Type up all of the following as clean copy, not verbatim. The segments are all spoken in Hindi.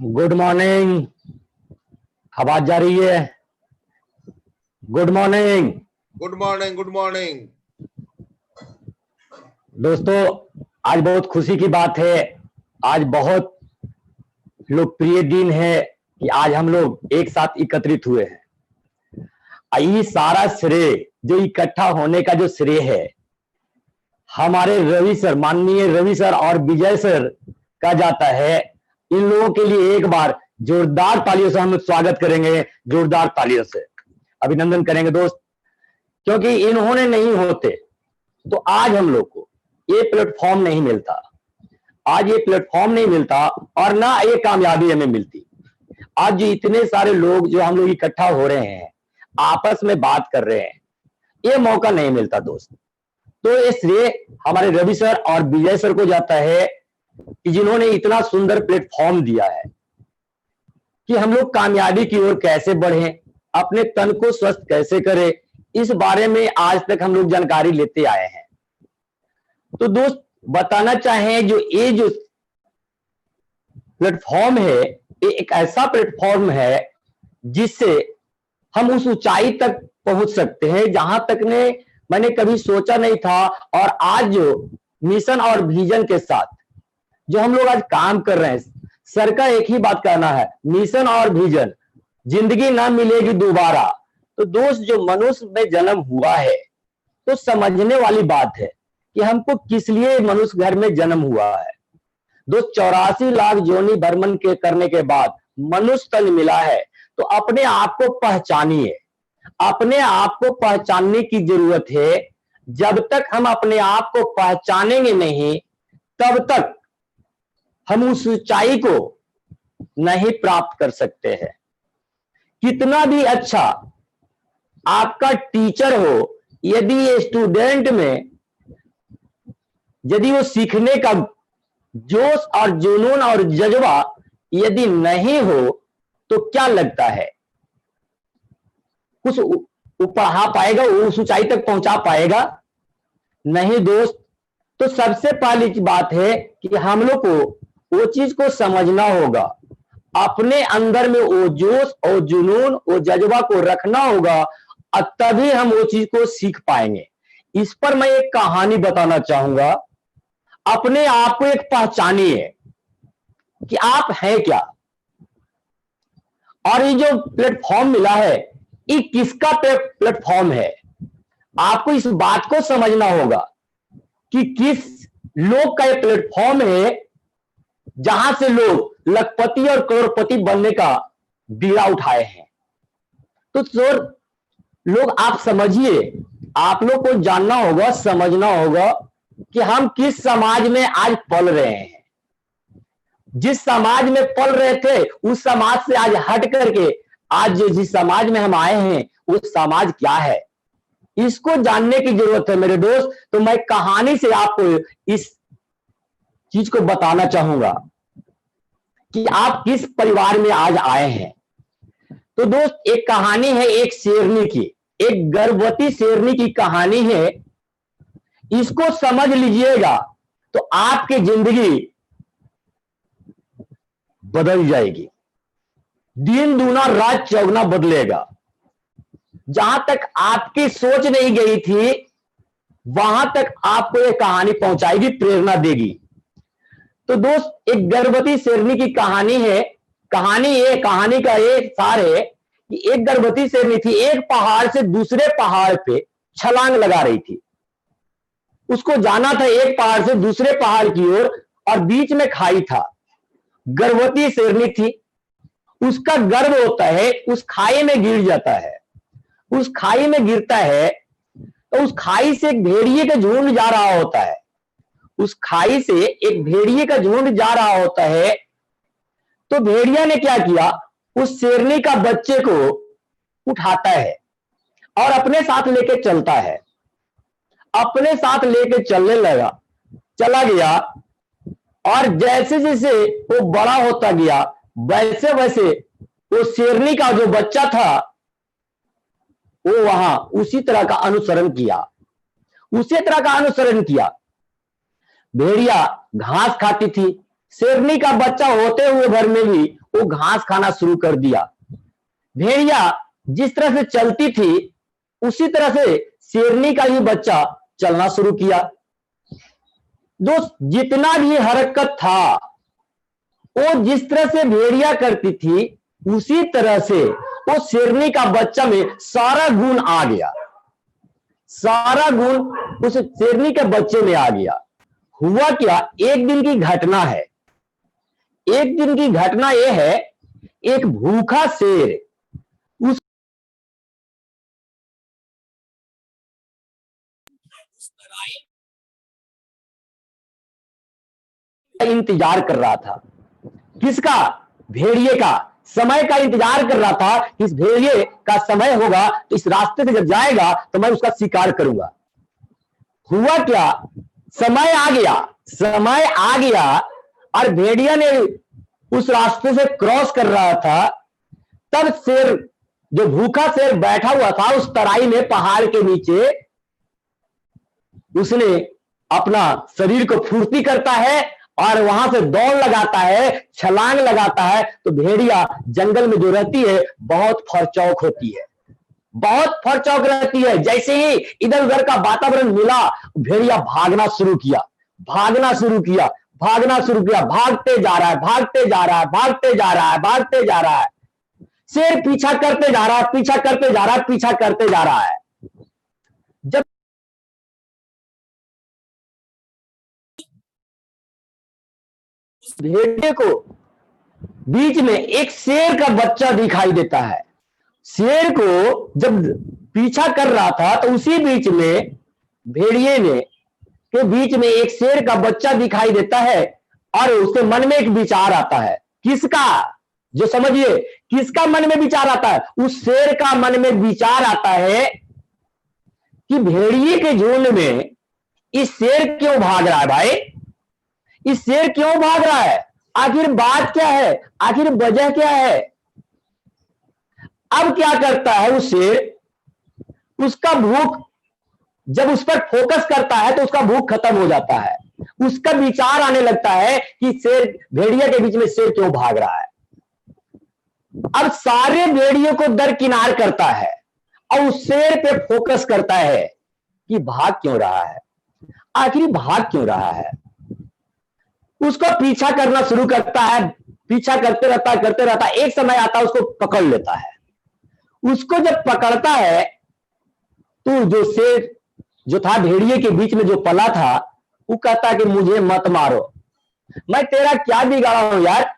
Good morning. आवाज जा रही है? Good morning. Good morning. Good morning दोस्तों, आज बहुत खुशी की बात है। आज बहुत लोकप्रिय दिन है कि आज हम लोग एक साथ एकत्रित हुए हैं। ये सारा श्रेय, जो इकट्ठा होने का जो श्रेय है, हमारे रवि सर, माननीय रवि सर और विजय सर का जाता है। इन लोगों के लिए एक बार जोरदार तालियों से हम स्वागत करेंगे, जोरदार तालियों से अभिनंदन करेंगे दोस्त, क्योंकि इन्होंने नहीं होते तो आज हम लोग को ये प्लेटफॉर्म नहीं मिलता, आज ये प्लेटफॉर्म नहीं मिलता और ना ये कामयाबी हमें मिलती। आज जो इतने सारे लोग जो हम लोग इकट्ठा हो रहे हैं, आपस में बात कर रहे हैं, ये मौका नहीं मिलता दोस्त। तो ये श्रेय हमारे रवि सर और विजय सर को जाता है कि जिन्होंने इतना सुंदर प्लेटफॉर्म दिया है कि हम लोग कामयाबी की ओर कैसे बढ़े, अपने तन को स्वस्थ कैसे करें, इस बारे में आज तक हम लोग जानकारी लेते आए हैं। तो दोस्त, बताना चाहें जो ये जो प्लेटफॉर्म है, ये एक ऐसा प्लेटफॉर्म है जिससे हम उस ऊंचाई तक पहुंच सकते हैं जहां तक ने मैंने कभी सोचा नहीं था। और आज जो मिशन और विजन के साथ जो हम लोग आज काम कर रहे हैं, सर का एक ही बात कहना है, मिशन और विजन, जिंदगी ना मिलेगी दोबारा। तो दोस्त, जो मनुष्य में जन्म हुआ है तो समझने वाली बात है कि हमको किस लिए मनुष्य घर में जन्म हुआ है। दोस्त, 84 लाख योनि भ्रमण के करने के बाद मनुष्य तन मिला है, तो अपने आप को पहचानिए। अपने आप को पहचानने की जरूरत है। जब तक हम अपने आप को पहचानेंगे नहीं, तब तक हम उस ऊंचाई को नहीं प्राप्त कर सकते हैं। कितना भी अच्छा आपका टीचर हो, यदि ये स्टूडेंट में यदि वो सीखने का जोश और जुनून और जज्बा यदि नहीं हो, तो क्या लगता है कुछ पढ़ा पाएगा, उस ऊंचाई तक पहुंचा पाएगा? नहीं दोस्त। तो सबसे पहली बात है कि हम लोग को वो चीज को समझना होगा, अपने अंदर में वो जोश और जुनून, वो जज्बा को रखना होगा, और तभी हम वो चीज को सीख पाएंगे। इस पर मैं एक कहानी बताना चाहूंगा। अपने आप को एक पहचानिए कि आप हैं क्या। और ये जो प्लेटफॉर्म मिला है, ये किसका प्लेटफॉर्म है, आपको इस बात को समझना होगा कि किस लोग का ये प्लेटफॉर्म है, जहां से लोग लखपति और करोड़पति बनने का बीड़ा उठाए हैं। तो सर लोग, आप समझिए, आप लोग को जानना होगा, समझना होगा कि हम किस समाज में आज पल रहे हैं। जिस समाज में पल रहे थे, उस समाज से आज हट करके आज जिस समाज में हम आए हैं, वो समाज क्या है, इसको जानने की जरूरत है मेरे दोस्त। तो मैं कहानी से आपको इस चीज को बताना चाहूंगा कि आप किस परिवार में आज आए हैं। तो दोस्त, एक कहानी है एक शेरनी की, एक गर्भवती शेरनी की कहानी है। इसको समझ लीजिएगा तो आपकी जिंदगी बदल जाएगी, दिन दूना रात चौगुना बदलेगा। जहां तक आपकी सोच नहीं गई थी, वहां तक आपको यह कहानी पहुंचाएगी, प्रेरणा देगी। तो दोस्त, एक गर्भवती शेरनी की कहानी है। कहानी का ये सार है कि एक गर्भवती शेरनी थी, एक पहाड़ से दूसरे पहाड़ पे छलांग लगा रही थी। उसको जाना था एक पहाड़ से दूसरे पहाड़ की ओर, और बीच में खाई था। गर्भवती शेरनी थी, उसका गर्भ होता है, उस खाई में गिर जाता है। उस खाई में गिरता है तो उस खाई से एक भेड़िए का झुंड जा रहा होता है। उस खाई से एक भेड़िए का झुंड जा रहा होता है। तो भेड़िया ने क्या किया, उस शेरनी का बच्चे को उठाता है और अपने साथ लेके चलता है। अपने साथ लेके चलने लगा, चला गया, और जैसे जैसे वो बड़ा होता गया, वैसे वैसे वो शेरनी का जो बच्चा था, वो वहां उसी तरह का अनुसरण किया। भेड़िया घास खाती थी, शेरनी का बच्चा होते हुए भर में भी वो घास खाना शुरू कर दिया। भेड़िया जिस तरह से चलती थी उसी तरह से शेरनी का ही बच्चा चलना शुरू किया। दोस्त, जितना भी हरकत था वो जिस तरह से भेड़िया करती थी उसी तरह से वो शेरनी का बच्चा में सारा गुण आ गया। सारा गुण उस शेरनी के बच्चे में आ गया। हुआ क्या, एक दिन की घटना है। एक दिन की घटना यह है, एक भूखा शेर उस इंतजार कर रहा था। किसका? भेड़िए का। समय का इंतजार कर रहा था कि इस भेड़िए का समय होगा तो इस रास्ते से जब जाएगा तो मैं उसका शिकार करूंगा। हुआ क्या, समय आ गया। समय आ गया और भेड़िया ने उस रास्ते से क्रॉस कर रहा था। तब शेर, जो भूखा शेर बैठा हुआ था उस तराई में पहाड़ के नीचे, उसने अपना शरीर को फुर्ती करता है और वहां से दौड़ लगाता है, छलांग लगाता है। तो भेड़िया जंगल में जो रहती है बहुत फरचौक होती है, बहुत फरचौक रहती है। जैसे ही इधर उधर का वातावरण मिला, भेड़िया भागना शुरू किया, भागना शुरू किया, भागना शुरू किया। भागते जा रहा है, भागते जा रहा है, भागते जा रहा है, भागते जा रहा है। शेर पीछा करते जा रहा है, पीछा करते जा रहा है, पीछा करते जा रहा है। जब भेड़िए को बीच में एक शेर का बच्चा दिखाई देता है। शेर को जब पीछा कर रहा था तो उसी बीच में भेड़िए ने के बीच में एक शेर का बच्चा दिखाई देता है और उसके मन में एक विचार आता है। किसका? जो समझिए, किसका मन में विचार आता है? उस शेर का मन में विचार आता है कि भेड़िए के झुंड में इस शेर क्यों भाग रहा है? भाई, इस शेर क्यों भाग रहा है? आखिर बात क्या है? आखिर वजह क्या है? अब क्या करता है उस शेर, उसका भूख जब उस पर फोकस करता है तो उसका भूख खत्म हो जाता है। उसका विचार आने लगता है कि शेर, भेड़िया के बीच में शेर क्यों भाग रहा है। अब सारे भेड़ियों को दरकिनार करता है और उस शेर पे फोकस करता है कि भाग क्यों रहा है, आखिर भाग क्यों रहा है। उसको पीछा करना शुरू करता है, पीछा करते रहता है, करते रहता है। एक समय आता है उसको पकड़ लेता है। उसको जब पकड़ता है तो जो शेर जो था भेड़िए के बीच में जो पला था, वो कहता है कि मुझे मत मारो, मैं तेरा क्या बिगाड़ा हूं यार,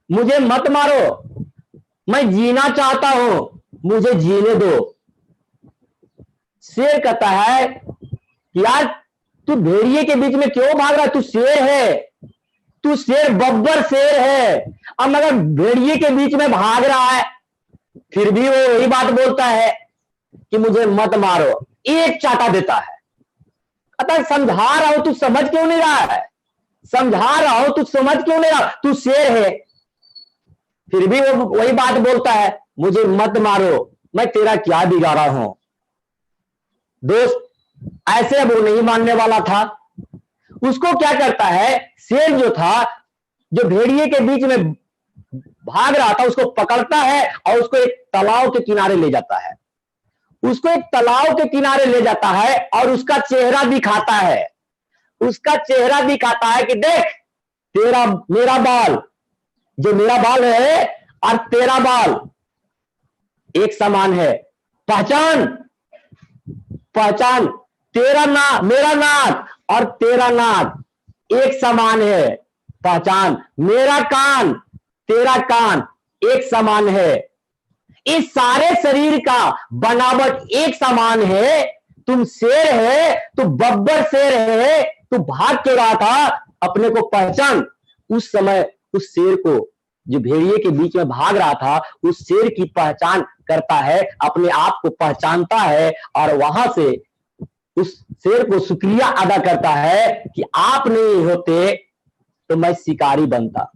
मुझे मत मारो, मैं जीना चाहता हूं, मुझे जीने दो। शेर कहता है कि यार तू भेड़िए के बीच में क्यों भाग रहा है? तू शेर है, तू शेर, बब्बर शेर है। अब मगर भेड़िए के बीच में भाग रहा है, फिर भी वो वही बात बोलता है कि मुझे मत मारो। एक चाटा देता है। अतः समझा रहा हूं, तू समझ क्यों नहीं रहा है? समझा रहा हूं, तू समझ क्यों नहीं रहा? तू शेर है, फिर भी वो वही बात बोलता है, मुझे मत मारो, मैं तेरा क्या बिगाड़ा हूं। दोस्त, ऐसे अब वो नहीं मानने वाला था। उसको क्या करता है, शेर जो था, जो भेड़िए के बीच में भाग रहा था, उसको पकड़ता है और उसको एक तालाब के किनारे ले जाता है। उसको एक तालाब के किनारे ले जाता है और उसका चेहरा दिखाता है। उसका चेहरा दिखाता है कि देख, तेरा मेरा बाल, जो मेरा बाल है और तेरा बाल एक समान है, पहचान, पहचान। तेरा नाक, मेरा नाक और तेरा नाक एक समान है, पहचान। मेरा कान, तेरा कान एक समान है। इस सारे शरीर का बनावट एक समान है। तुम शेर है, तू बब्बर शेर है, तू भाग क्यों रहा था? अपने को पहचान। उस समय उस शेर को, जो भेड़िए के बीच में भाग रहा था, उस शेर की पहचान करता है, अपने आप को पहचानता है और वहां से उस शेर को शुक्रिया अदा करता है कि आप नहीं होते तो मैं शिकारी बनता,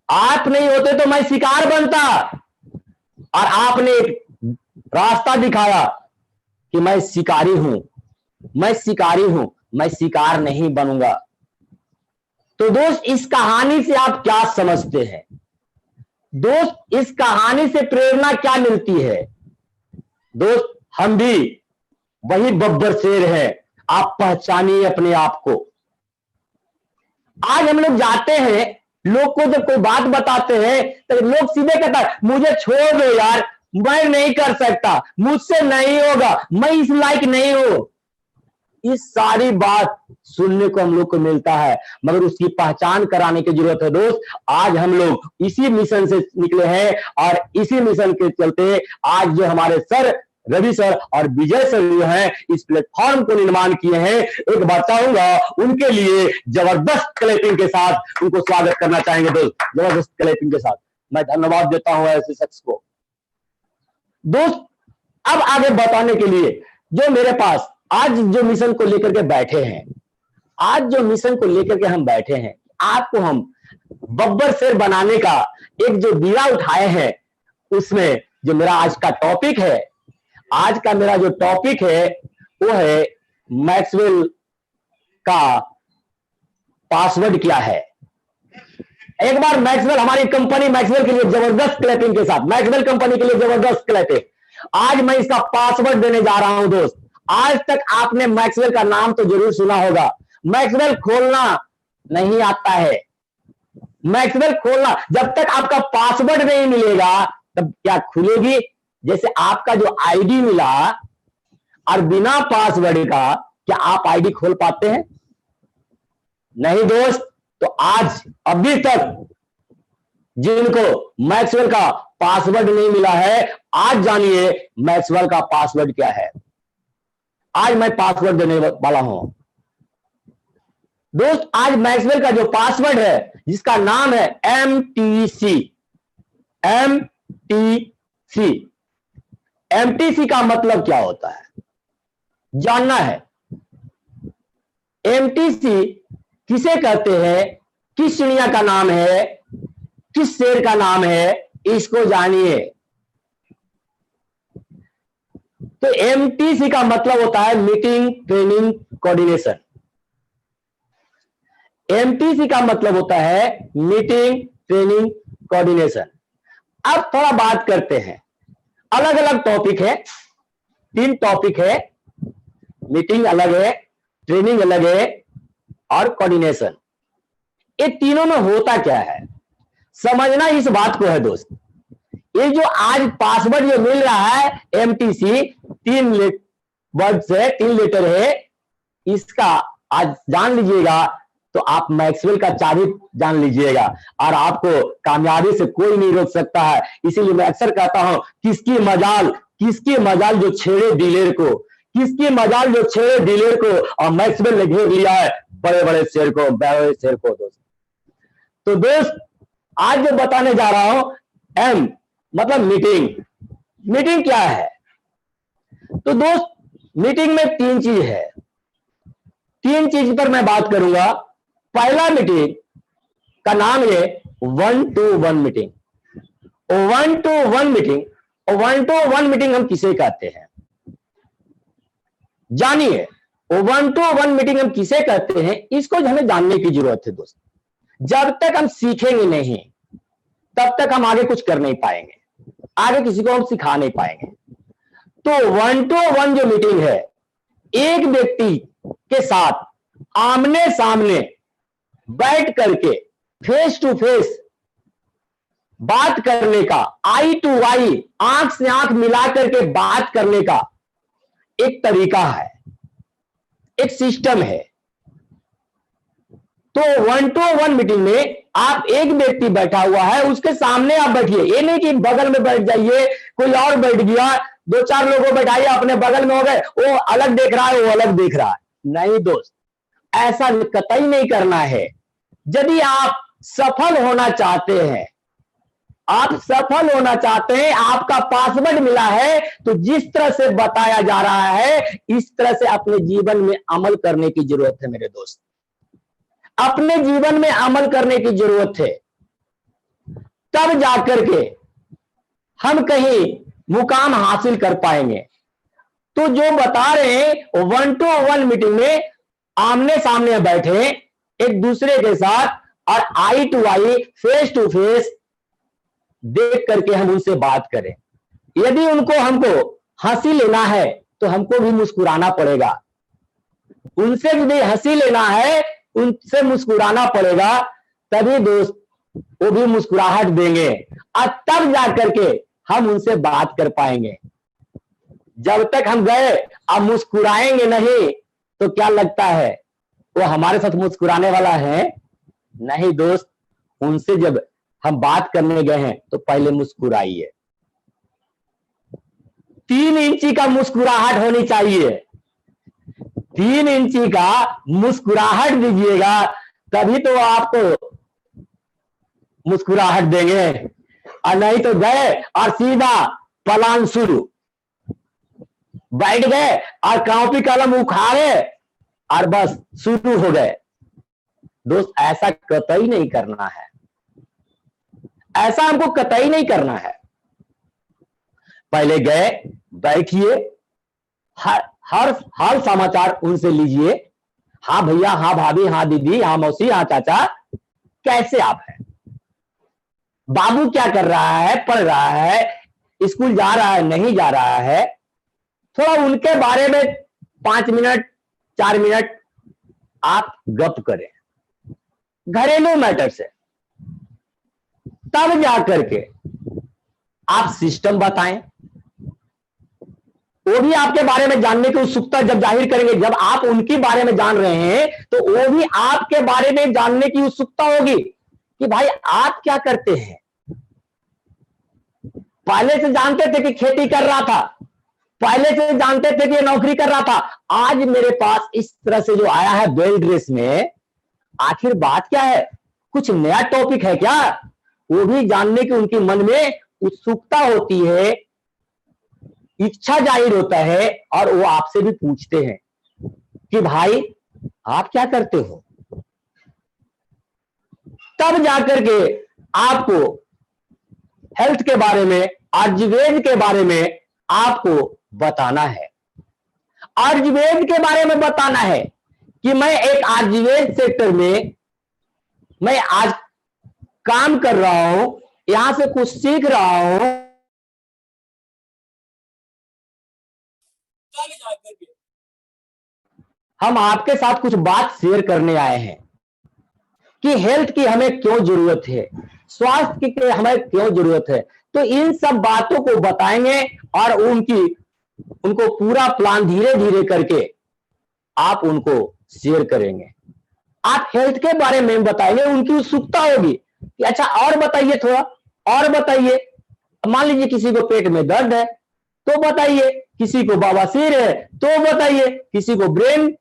आप नहीं होते तो मैं शिकार बनता, और आपने एक रास्ता दिखाया कि मैं शिकारी हूं, मैं शिकारी हूं, मैं शिकार नहीं बनूंगा। तो दोस्त इस कहानी से आप क्या समझते हैं? दोस्त इस कहानी से प्रेरणा क्या मिलती है? दोस्त हम भी वही बब्बर शेर हैं, आप पहचानिए अपने आप को। आज हम लोग जाते हैं, लोग को जब कोई बात बताते हैं तो लोग सीधे कहता है मुझे छोड़ दो यार, मैं नहीं कर सकता, मुझसे नहीं होगा, मैं इस लायक नहीं हूं। इस सारी बात सुनने को हम लोग को मिलता है, मगर उसकी पहचान कराने की जरूरत है दोस्त। आज हम लोग इसी मिशन से निकले हैं और इसी मिशन के चलते आज जो हमारे सर रवि सर और विजय सर जो हैं इस प्लेटफॉर्म को निर्माण किए हैं, एक बात चाहूंगा उनके लिए जबरदस्त क्लैपिंग के साथ उनको स्वागत करना चाहेंगे दोस्त, जबरदस्त क्लैपिंग के साथ मैं धन्यवाद देता हूं ऐसे शख्स को। दोस्त अब आगे बताने के लिए जो मेरे पास आज जो मिशन को लेकर के बैठे हैं, आज जो मिशन को लेकर के हम बैठे हैं, आपको हम बब्बर शेर बनाने का एक जो बीड़ा उठाए हैं, उसमें जो मेरा आज का टॉपिक है, आज का मेरा जो टॉपिक है वो है मैक्सवेल का पासवर्ड क्या है। एक बार मैक्सवेल, हमारी कंपनी मैक्सवेल के लिए जबरदस्त क्लैपिंग के साथ, मैक्सवेल कंपनी के लिए जबरदस्त क्लैपिंग। आज मैं इसका पासवर्ड देने जा रहा हूं दोस्त। आज तक आपने मैक्सवेल का नाम तो जरूर सुना होगा, मैक्सवेल खोलना नहीं आता है। मैक्सवेल खोलना, जब तक आपका पासवर्ड नहीं मिलेगा तब क्या खुलेगी? जैसे आपका जो आईडी मिला और बिना पासवर्ड का क्या आप आईडी खोल पाते हैं? नहीं दोस्त। तो आज अभी तक जिनको मैक्सवेल का पासवर्ड नहीं मिला है, आज जानिए मैक्सवेल का पासवर्ड क्या है। आज मैं पासवर्ड देने वाला हूं दोस्त। आज मैक्सवेल का जो पासवर्ड है, जिसका नाम है MTC। MTC का मतलब क्या होता है जानना है। MTC किसे कहते हैं, किस चिड़िया का नाम है, किस शेर का नाम है, इसको जानिए। तो MTC का मतलब होता है मीटिंग ट्रेनिंग कोऑर्डिनेशन। MTC का मतलब होता है मीटिंग ट्रेनिंग कोऑर्डिनेशन। अब थोड़ा बात करते हैं, अलग अलग टॉपिक है, 3 टॉपिक है, मीटिंग अलग है, ट्रेनिंग अलग है और कोऑर्डिनेशन। ये तीनों में होता क्या है समझना इस बात को है दोस्त। ये जो आज पासवर्ड जो मिल रहा है MTC, 3 वर्ड से 3 लेटर है, इसका आज जान लीजिएगा तो आप मैक्सवेल का चाबी जान लीजिएगा और आपको कामयाबी से कोई नहीं रोक सकता है। इसीलिए मैं अक्सर कहता हूं किसकी मजाल जो छेड़े दिलेर को, किसकी मजाल जो छेड़े दिलेर को, और मैक्सवेल ने घेर लिया है बड़े बड़े शेर को, बड़े शेर को दोस्त। तो दोस्त आज जो बताने जा रहा हूं, M मतलब मीटिंग। मीटिंग क्या है? तो दोस्त मीटिंग में 3 चीज है, 3 चीज पर मैं बात करूंगा। पहला मीटिंग का नाम है 1-to-1 meeting. 1-to-1 meeting, 1-to-1 meeting हम किसे कहते हैं जानिए। 1-to-1 मीटिंग हम किसे कहते हैं, इसको हमें जानने की जरूरत है दोस्त। जब तक हम सीखेंगे नहीं तब तक हम आगे कुछ कर नहीं पाएंगे, आगे किसी को हम सिखा नहीं पाएंगे। तो 1-to-1 जो मीटिंग है, एक व्यक्ति के साथ आमने सामने बैठ करके फेस टू फेस बात करने का, आई टू आई, आंख से आंख मिला करके बात करने का एक तरीका है, एक सिस्टम है। तो 1-to-1 मीटिंग में आप एक व्यक्ति बैठा हुआ है, उसके सामने आप बैठिए। ये नहीं कि बगल में बैठ जाइए, कोई और बैठ गया, 2-4 लोगों को बैठाइए अपने बगल में हो गए, वो अलग देख रहा है, वो अलग देख रहा है। नहीं दोस्त, ऐसा कतई नहीं करना है। यदि आप सफल होना चाहते हैं, आप सफल होना चाहते हैं, आपका पासवर्ड मिला है, तो जिस तरह से बताया जा रहा है इस तरह से अपने जीवन में अमल करने की जरूरत है मेरे दोस्त। अपने जीवन में अमल करने की जरूरत है, तब जाकर के हम कहीं मुकाम हासिल कर पाएंगे। तो जो बता रहे हैं 1-to-1 मीटिंग में आमने सामने बैठे, एक दूसरे के साथ और eye to eye, face to face देख करके हम उनसे बात करें। यदि उनको हमको हंसी लेना है तो हमको भी मुस्कुराना पड़ेगा, उनसे भी हंसी लेना है, उनसे मुस्कुराना पड़ेगा, तभी दोस्त वो भी मुस्कुराहट देंगे और तब जाकर के हम उनसे बात कर पाएंगे। जब तक हम गए अब मुस्कुराएंगे नहीं तो क्या लगता है वो हमारे साथ मुस्कुराने वाला है? नहीं दोस्त, उनसे जब हम बात करने गए हैं तो पहले मुस्कुराइए। 3 इंची का मुस्कुराहट होनी चाहिए, 3 इंची का मुस्कुराहट दीजिएगा तभी तो आपको मुस्कुराहट देंगे, और नहीं तो गए और सीधा प्लान शुरू, बैठ गए और कॉपी कलम उखाड़े और बस शुरू हो गए। दोस्त ऐसा कतई नहीं करना है, ऐसा हमको कतई नहीं करना है। पहले गए, बैठिए, हर समाचार उनसे लीजिए। हाँ भैया, हाँ भाभी, हाँ दीदी, हाँ मौसी, हाँ चाचा, कैसे आप हैं? बाबू क्या कर रहा है? पढ़ रहा है, स्कूल जा रहा है, नहीं जा रहा है? थोड़ा उनके बारे में 5 मिनट 4 मिनट आप गप करें घरेलू मैटर से, तब जाकर के आप सिस्टम बताएं। वो भी आपके बारे में जानने की उत्सुकता जब जाहिर करेंगे, जब आप उनके बारे में जान रहे हैं तो वो भी आपके बारे में जानने की उत्सुकता होगी कि भाई आप क्या करते हैं। पहले से जानते थे कि खेती कर रहा था, पहले से जानते थे कि नौकरी कर रहा था, आज मेरे पास इस तरह से जो आया है वेल ड्रेस में, आखिर बात क्या है? कुछ नया टॉपिक है क्या? वो भी जानने की उनके मन में उत्सुकता होती है, इच्छा जाहिर होता है, और वो आपसे भी पूछते हैं कि भाई आप क्या करते हो। तब जाकर के आपको हेल्थ के बारे में, आयुर्वेद के बारे में आपको बताना है। आयुर्वेद के बारे में बताना है कि मैं एक आयुर्वेद सेक्टर में मैं आज काम कर रहा हूं, यहां से कुछ सीख रहा हूं। हम आपके साथ कुछ बात शेयर करने आए हैं कि हेल्थ की हमें क्यों जरूरत है, स्वास्थ्य की हमें क्यों जरूरत है। तो इन सब बातों को बताएंगे और उनको पूरा प्लान धीरे धीरे करके आप उनको शेयर करेंगे। आप हेल्थ के बारे में बताएंगे, उनकी उत्सुकता होगी कि अच्छा और बताइए, थोड़ा और बताइए। मान लीजिए किसी को पेट में दर्द है तो बताइए, किसी को बवासीर है तो बताइए, किसी को ब्रेन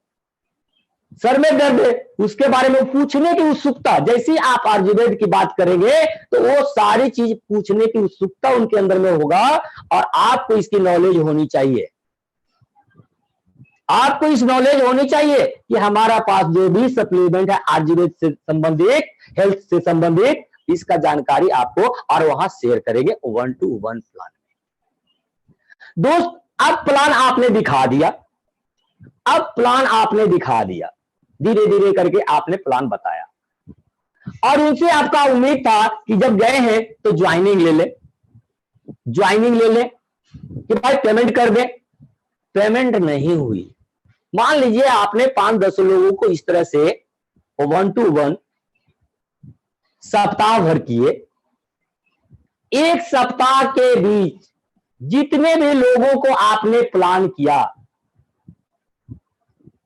सर में दर्द है उसके बारे में पूछने की उत्सुकता। जैसे ही आप आयुर्वेद की बात करेंगे तो वो सारी चीज पूछने की उत्सुकता उनके अंदर में होगा, और आपको इसकी नॉलेज होनी चाहिए। आपको इस नॉलेज होनी चाहिए कि हमारा पास जो भी सप्लीमेंट है आयुर्वेद से संबंधित, हेल्थ से संबंधित, इसका जानकारी आपको और वहां शेयर करेंगे 1-to-1 प्लान में। दोस्त अब प्लान आपने दिखा दिया, अब प्लान आपने दिखा दिया, धीरे धीरे करके आपने प्लान बताया, और उनसे आपका उम्मीद था कि जब गए हैं तो ज्वाइनिंग ले ले, ज्वाइनिंग ले ले कि भाई पेमेंट कर दे। पेमेंट नहीं हुई। मान लीजिए आपने 5-10 लोगों को इस तरह से 1-to-1 सप्ताह भर किए। एक सप्ताह के बीच जितने भी लोगों को आपने प्लान किया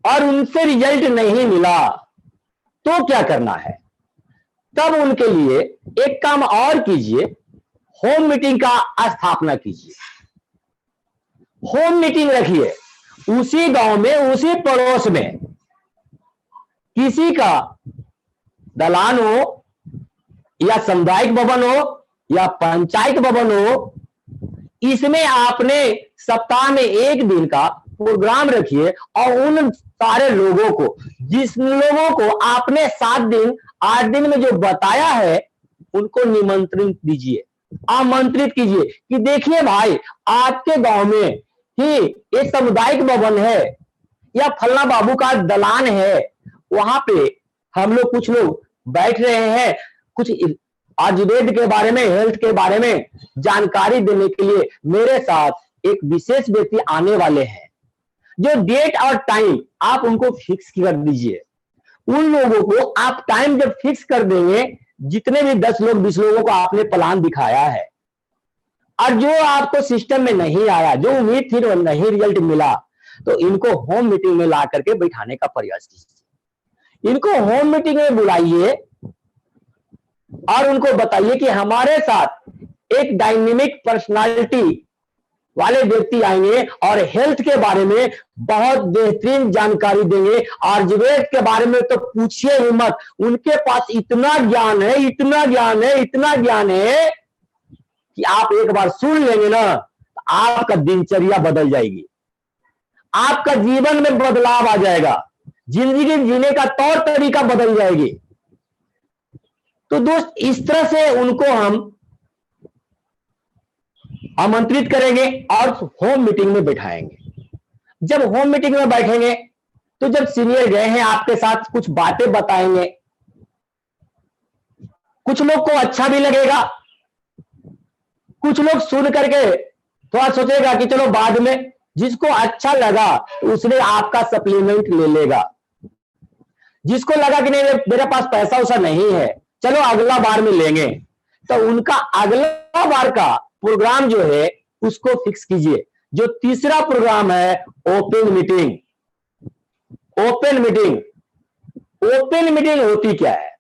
और उनसे रिजल्ट नहीं मिला तो क्या करना है? तब उनके लिए एक काम और कीजिए, होम मीटिंग का स्थापना कीजिए। होम मीटिंग रखिए उसी गांव में, उसी पड़ोस में, किसी का दलान हो या सामुदायिक भवन हो या पंचायत भवन हो, इसमें आपने सप्ताह में 1 दिन का प्रोग्राम रखिए और उन सारे लोगों को, जिस लोगों को आपने 7 दिन 8 दिन में जो बताया है, उनको निमंत्रण दीजिए, आमंत्रित कीजिए कि देखिए भाई आपके गांव में ही एक सामुदायिक भवन है या फलना बाबू का दलान है, वहां पे हम लोग कुछ लोग बैठ रहे हैं, कुछ आयुर्वेद के बारे में, हेल्थ के बारे में जानकारी देने के लिए मेरे साथ एक विशेष व्यक्ति आने वाले हैं। जो डेट और टाइम आप उनको फिक्स कर दीजिए। उन लोगों को आप टाइम जब फिक्स कर देंगे, जितने भी 10 लोग 20 लोगों को आपने प्लान दिखाया है, और जो आपको सिस्टम में नहीं आया, जो उम्मीद थी वो नहीं रिजल्ट मिला, तो इनको होम मीटिंग में ला करके बैठाने का प्रयास कीजिए। इनको होम मीटिंग में बुलाइए और उनको बताइए कि हमारे साथ एक डायनेमिक पर्सनालिटी वाले व्यक्ति आएंगे और हेल्थ के बारे में बहुत बेहतरीन जानकारी देंगे। आयुर्वेद के बारे में तो पूछिए ही मत, उनके पास इतना ज्ञान है, इतना ज्ञान है, इतना ज्ञान है कि आप एक बार सुन लेंगे ना, तो आपका दिनचर्या बदल जाएगी, आपका जीवन में बदलाव आ जाएगा, जिंदगी जीने का तौर तरीका बदल जाएगी। तो दोस्त, इस तरह से उनको हम आमंत्रित करेंगे और होम मीटिंग में बैठाएंगे। जब होम मीटिंग में बैठेंगे तो जब सीनियर गए हैं आपके साथ कुछ बातें बताएंगे, कुछ लोग को अच्छा भी लगेगा, कुछ लोग सुन करके थोड़ा सोचेगा कि चलो बाद में, जिसको अच्छा लगा उसने आपका सप्लीमेंट ले लेगा। जिसको लगा कि नहीं मेरे पास पैसा वैसा नहीं है, चलो अगला बार में लेंगे, तो उनका अगला बार का प्रोग्राम जो है उसको फिक्स कीजिए। जो तीसरा प्रोग्राम है open meeting. Open meeting, open meeting होती क्या है?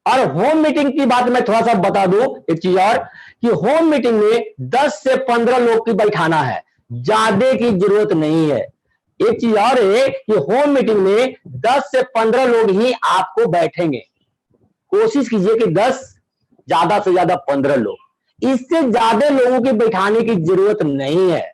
और होम मीटिंग की बात मैं थोड़ा सा बता दूं एक चीज और, कि होम मीटिंग में 10 से 15 लोग की बैठाना है, ज्यादा की जरूरत नहीं है। एक चीज और है कि होम मीटिंग में 10 से 15 लोग ही आपको बैठेंगे। कोशिश कीजिए कि 10, ज्यादा से ज्यादा 15 लोग, इससे ज्यादा लोगों की बैठाने की जरूरत नहीं है।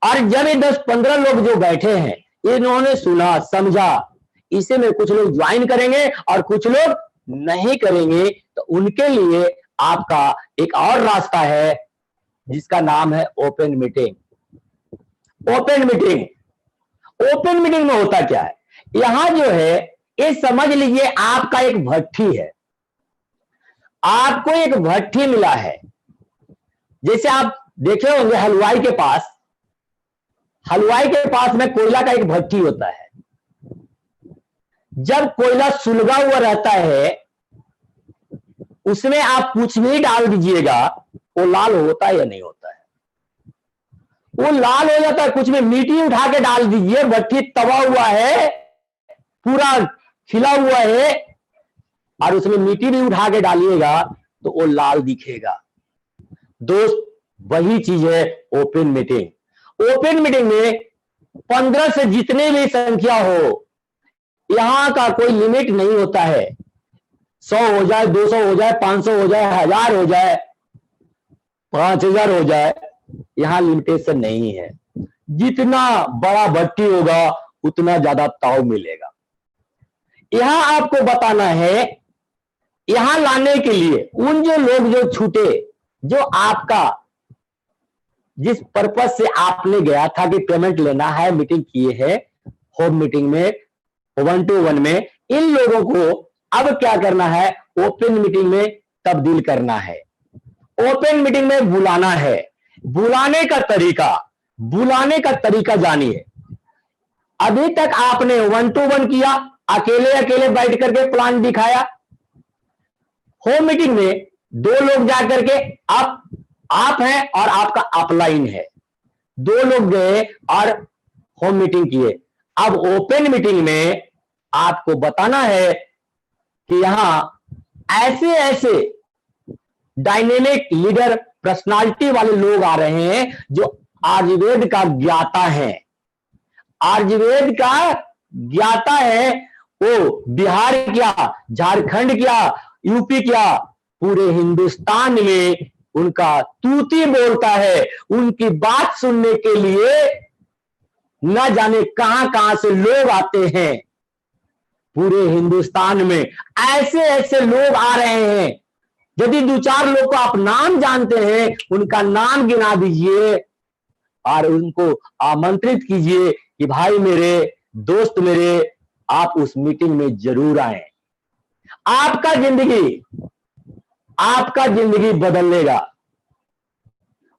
और जब ये 10-15 लोग जो बैठे हैं, इन्होंने सुना समझा, इसे में कुछ लोग ज्वाइन करेंगे और कुछ लोग नहीं करेंगे, तो उनके लिए आपका एक और रास्ता है जिसका नाम है open meeting. Open meeting, open meeting में होता क्या है? यहां जो है, ये समझ लीजिए आपका एक भट्ठी है, आपको एक भट्ठी मिला है। जैसे आप देखे होंगे हलवाई के पास, हलवाई के पास में कोयला का एक भट्ठी होता है। जब कोयला सुलगा हुआ रहता है, उसमें आप कुछ भी डाल दीजिएगा, वो लाल होता है या नहीं होता है? वो लाल हो जाता है। कुछ में मिट्टी उठा के डाल दीजिए, भट्ठी तवा हुआ है, पूरा खिला हुआ है, और उसमें मिट्टी भी उठा के डालिएगा तो वो लाल दिखेगा। दोस्त, वही चीज है ओपन मीटिंग। ओपन मीटिंग में 15 से जितने भी संख्या हो, यहां का कोई लिमिट नहीं होता है। 100 हो जाए, 200 हो जाए, 500 हो जाए, 1000 हो जाए, 5000 हो जाए, यहां लिमिटेशन नहीं है। जितना बड़ा भट्टी होगा उतना ज्यादा ताव मिलेगा। यहां आपको बताना है, यहां लाने के लिए उन जो लोग जो छूटे, जो आपका जिस पर्पज से आपने गया था कि पेमेंट लेना है, मीटिंग किए है होम मीटिंग में, 1-to-1 में, इन लोगों को अब क्या करना है? ओपन मीटिंग में तब्दील करना है। ओपन मीटिंग में बुलाना है। बुलाने का तरीका जानिए। अभी तक आपने 1-to-1 किया, अकेले अकेले बैठ करके प्लान दिखाया। होम मीटिंग में 2 लोग जाकर के, आप हैं और आपका अपलाइन है, 2 लोग गए और होम मीटिंग किए। अब ओपन मीटिंग में आपको बताना है कि यहां ऐसे ऐसे डायनेमिक लीडर पर्सनालिटी वाले लोग आ रहे हैं जो आयुर्वेद का ज्ञाता है। आयुर्वेद का ज्ञाता है, वो बिहार क्या, झारखंड क्या, यूपी क्या, पूरे हिंदुस्तान में उनका तूती बोलता है। उनकी बात सुनने के लिए न जाने कहां कहां से लोग आते हैं। पूरे हिंदुस्तान में ऐसे ऐसे लोग आ रहे हैं। यदि 2-4 लोग को आप नाम जानते हैं, उनका नाम गिना दीजिए और उनको आमंत्रित कीजिए कि भाई मेरे, दोस्त मेरे, आप उस मीटिंग में जरूर आए। आपका जिंदगी बदलेगा।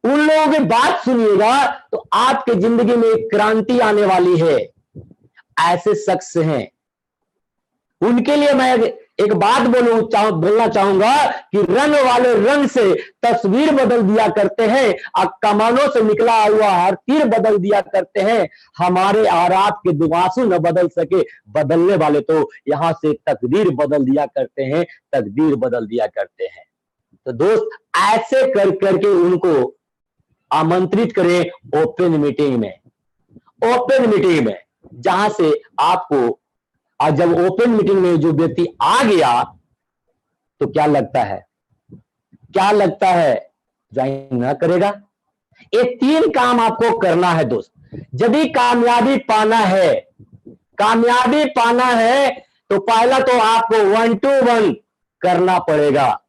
उन लोगों की बात सुनिएगा तो आपके जिंदगी में एक क्रांति आने वाली है। ऐसे शख्स हैं, उनके लिए मैं एक बात बोलना चाहूंगा कि रंग वाले रंग से तस्वीर बदल दिया करते हैं और कमानों से निकला हुआ हर तीर बदल दिया करते हैं। हमारे और आपके दुआसू न बदल सके, बदलने वाले तो यहां से तकदीर बदल दिया करते हैं, तकदीर बदल दिया करते हैं। तो दोस्त, ऐसे कर करके उनको आमंत्रित करें ओपन मीटिंग में, जहां से आपको, और जब ओपन मीटिंग में जो व्यक्ति आ गया तो क्या लगता है ज्वाइन ना करेगा। ये 3 काम आपको करना है दोस्त। यदि कामयाबी पाना है तो पहला तो आपको 1 to 1 करना पड़ेगा।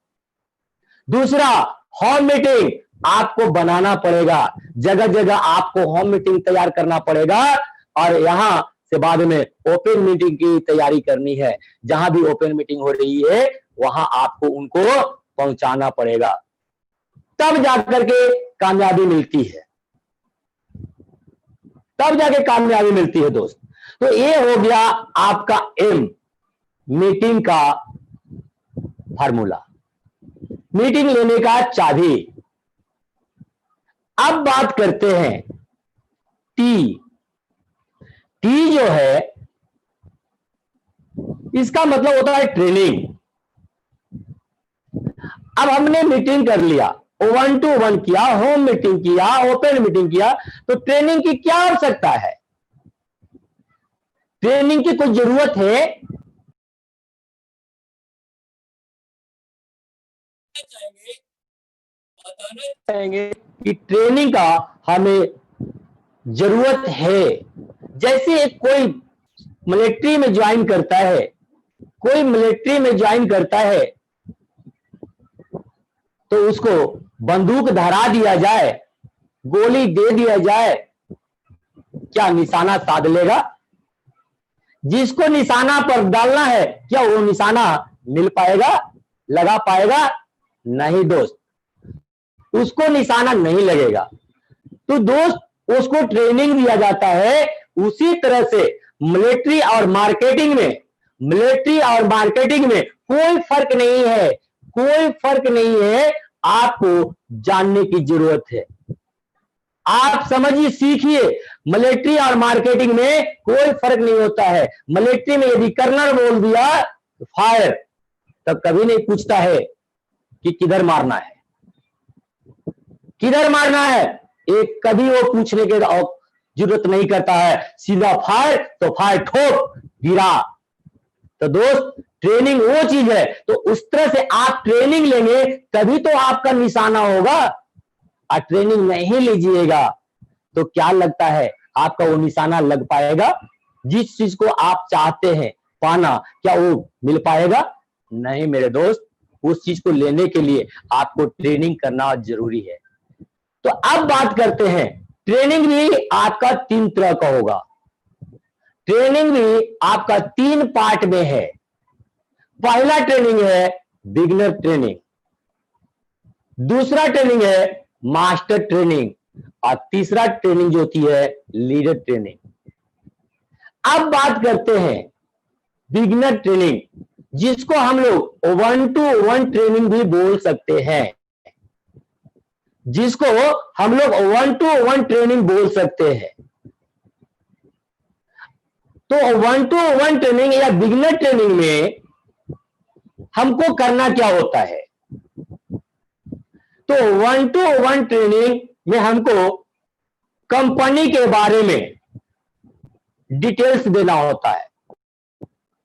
दूसरा, होम मीटिंग आपको बनाना पड़ेगा। जगह जगह आपको होम मीटिंग तैयार करना पड़ेगा और यहां से बाद में ओपन मीटिंग की तैयारी करनी है। जहां भी ओपन मीटिंग हो रही है वहां आपको उनको पहुंचाना पड़ेगा, तब जाकर के कामयाबी मिलती है दोस्त। तो ये हो गया आपका एम, मीटिंग का फार्मूला, मीटिंग लेने का चाबी। अब बात करते हैं टी जो है, इसका मतलब होता है ट्रेनिंग। अब हमने मीटिंग कर लिया, 1 to 1 किया, होम मीटिंग किया, ओपन मीटिंग किया, तो ट्रेनिंग की क्या आवश्यकता है? ट्रेनिंग की कोई जरूरत है? बताना चाहेंगे कि ट्रेनिंग का हमें जरूरत है। जैसे कोई मिलिट्री में ज्वाइन करता है, तो उसको बंदूक धरा दिया जाए, गोली दे दिया जाए, क्या निशाना साध लेगा? जिसको निशाना पर डालना है, क्या वो निशाना मिल पाएगा, लगा पाएगा? नहीं दोस्त, उसको निशाना नहीं लगेगा। तो दोस्त, उसको ट्रेनिंग दिया जाता है। उसी तरह से मिलिट्री और मार्केटिंग में कोई फर्क नहीं है। आपको जानने की जरूरत है। आप समझिए, सीखिए, मिलिट्री और मार्केटिंग में कोई फर्क नहीं होता है। मिलिट्री में यदि कर्नल बोल दिया तो फायर, तब कभी नहीं पूछता है कि किधर मारना है, एक कभी वो पूछने के जरूरत नहीं करता है। सीधा फायर तो फायर, ठोक, गिरा। तो दोस्त, ट्रेनिंग वो चीज है। तो उस तरह से आप ट्रेनिंग लेंगे तभी तो आपका निशाना होगा। और ट्रेनिंग नहीं लीजिएगा तो क्या लगता है आपका वो निशाना लग पाएगा? जिस चीज को आप चाहते हैं पाना, क्या वो मिल पाएगा? नहीं मेरे दोस्त, उस चीज को लेने के लिए आपको ट्रेनिंग करना जरूरी है। तो अब बात करते हैं, ट्रेनिंग भी आपका 3 तरह का होगा। ट्रेनिंग भी आपका 3 पार्ट में है। पहला ट्रेनिंग है बिगिनर ट्रेनिंग, दूसरा ट्रेनिंग है मास्टर ट्रेनिंग, और तीसरा ट्रेनिंग जो होती है लीडर ट्रेनिंग। अब बात करते हैं बिगिनर ट्रेनिंग, जिसको हम लोग 1 to 1 ट्रेनिंग भी बोल सकते हैं। तो 1 to 1 ट्रेनिंग या बिगिनर ट्रेनिंग में हमको करना क्या होता है? तो 1 to 1 ट्रेनिंग में हमको कंपनी के बारे में डिटेल्स देना होता है।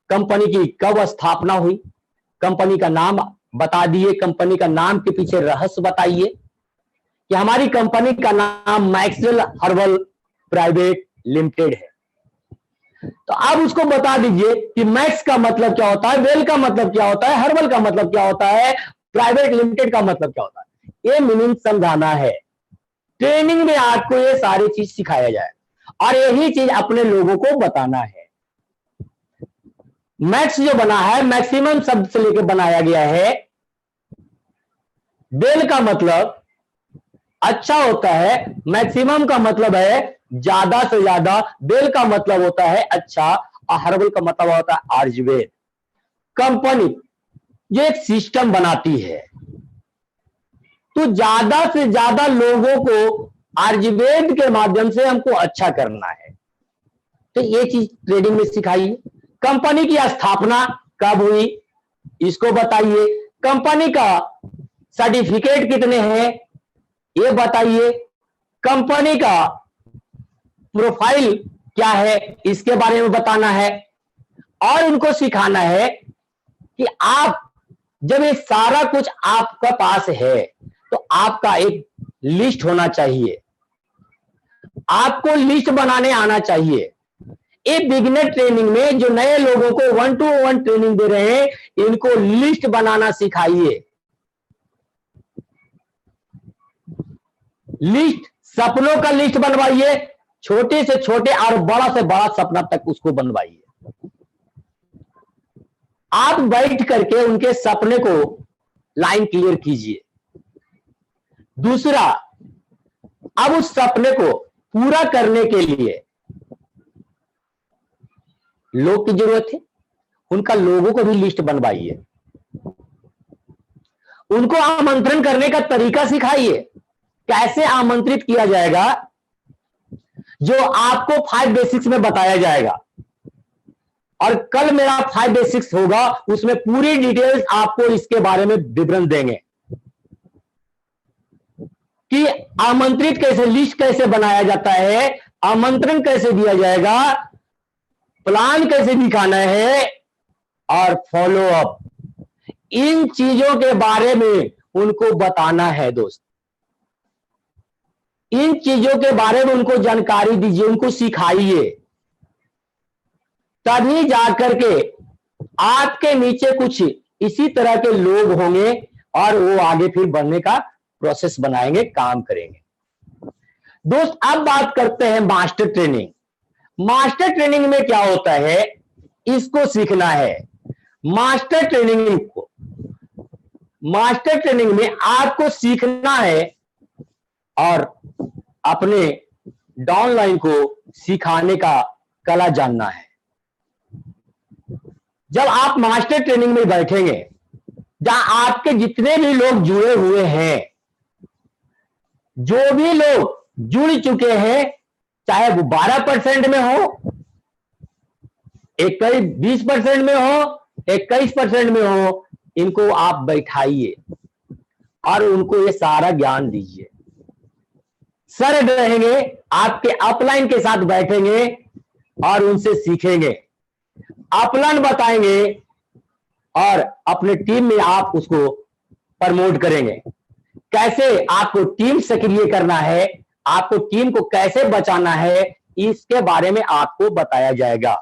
कंपनी की कब स्थापना हुई, कंपनी का नाम बता दिए, कंपनी का नाम के पीछे रहस्य बताइए कि हमारी कंपनी का नाम मैक्सवेल हर्बल प्राइवेट लिमिटेड है। तो आप उसको बता दीजिए कि मैक्स का मतलब क्या होता है, वेल का मतलब क्या होता है, हर्बल का मतलब क्या होता है, प्राइवेट लिमिटेड का मतलब क्या होता है। ये मीनिंग समझाना है। ट्रेनिंग में आपको ये सारी चीज सिखाया जाए। और यही चीज अपने लोगों को बताना है। मैक्स जो बना है, मैक्सिमम शब्द से लेकर बनाया गया है। बेल का मतलब अच्छा होता है, मैक्सिमम का मतलब है ज्यादा से ज्यादा, बेल का मतलब होता है अच्छा, और हर्बल का मतलब होता है आयुर्वेद। कंपनी ये एक सिस्टम बनाती है, तो ज्यादा से ज्यादा लोगों को आयुर्वेद के माध्यम से हमको अच्छा करना है, तो ये चीज ट्रेडिंग में सिखाइए। कंपनी की स्थापना कब हुई इसको बताइए। कंपनी का सर्टिफिकेट कितने हैं ये बताइए। कंपनी का प्रोफाइल क्या है इसके बारे में बताना है। और उनको सिखाना है कि आप जब ये सारा कुछ आपका पास है तो आपका एक लिस्ट होना चाहिए, आपको लिस्ट बनाने आना चाहिए। ये बिगिनर ट्रेनिंग में जो नए लोगों को 1-to-1 ट्रेनिंग दे रहे हैं, इनको लिस्ट बनाना सिखाइए। लिस्ट, सपनों का लिस्ट बनवाइए, छोटे से छोटे और बड़ा से बड़ा सपना तक उसको बनवाइए। आप बैठ करके उनके सपने को लाइन क्लियर कीजिए। दूसरा, अब उस सपने को पूरा करने के लिए लोग की जरूरत है, उनका लोगों को भी लिस्ट बनवाइए। उनको आमंत्रण करने का तरीका सिखाइए, कैसे आमंत्रित किया जाएगा, जो आपको 5 बेसिक्स में बताया जाएगा। और कल मेरा 5 बेसिक्स होगा, उसमें पूरी डिटेल्स आपको इसके बारे में विवरण देंगे कि आमंत्रित कैसे, लिस्ट कैसे बनाया जाता है, आमंत्रण कैसे दिया जाएगा, प्लान कैसे दिखाना है और फॉलो अप। इन चीजों के बारे में उनको बताना है दोस्त। इन चीजों के बारे में उनको जानकारी दीजिए, उनको सिखाइए, तभी जाकर के आपके नीचे कुछ इसी तरह के लोग होंगे और वो आगे फिर बढ़ने का प्रोसेस बनाएंगे, काम करेंगे। दोस्त अब बात करते हैं मास्टर ट्रेनिंग। मास्टर ट्रेनिंग में क्या होता है इसको सीखना है। मास्टर ट्रेनिंग में आपको सीखना है और अपने डाउनलाइन को सिखाने का कला जानना है। जब आप मास्टर ट्रेनिंग में बैठेंगे, जहां आपके जितने भी लोग जुड़े हुए हैं, जो भी लोग जुड़ चुके हैं, चाहे वो 12% में हो, 20% में हो, 21% में हो, इनको आप बैठाइए और उनको ये सारा ज्ञान दीजिए। सर रहेंगे, आपके अपलाइन के साथ बैठेंगे और उनसे सीखेंगे, अपलाइन बताएंगे और अपने टीम में आप उसको प्रमोट करेंगे। कैसे आपको टीम सक्रिय करना है, आपको टीम को कैसे बचाना है, इसके बारे में आपको बताया जाएगा।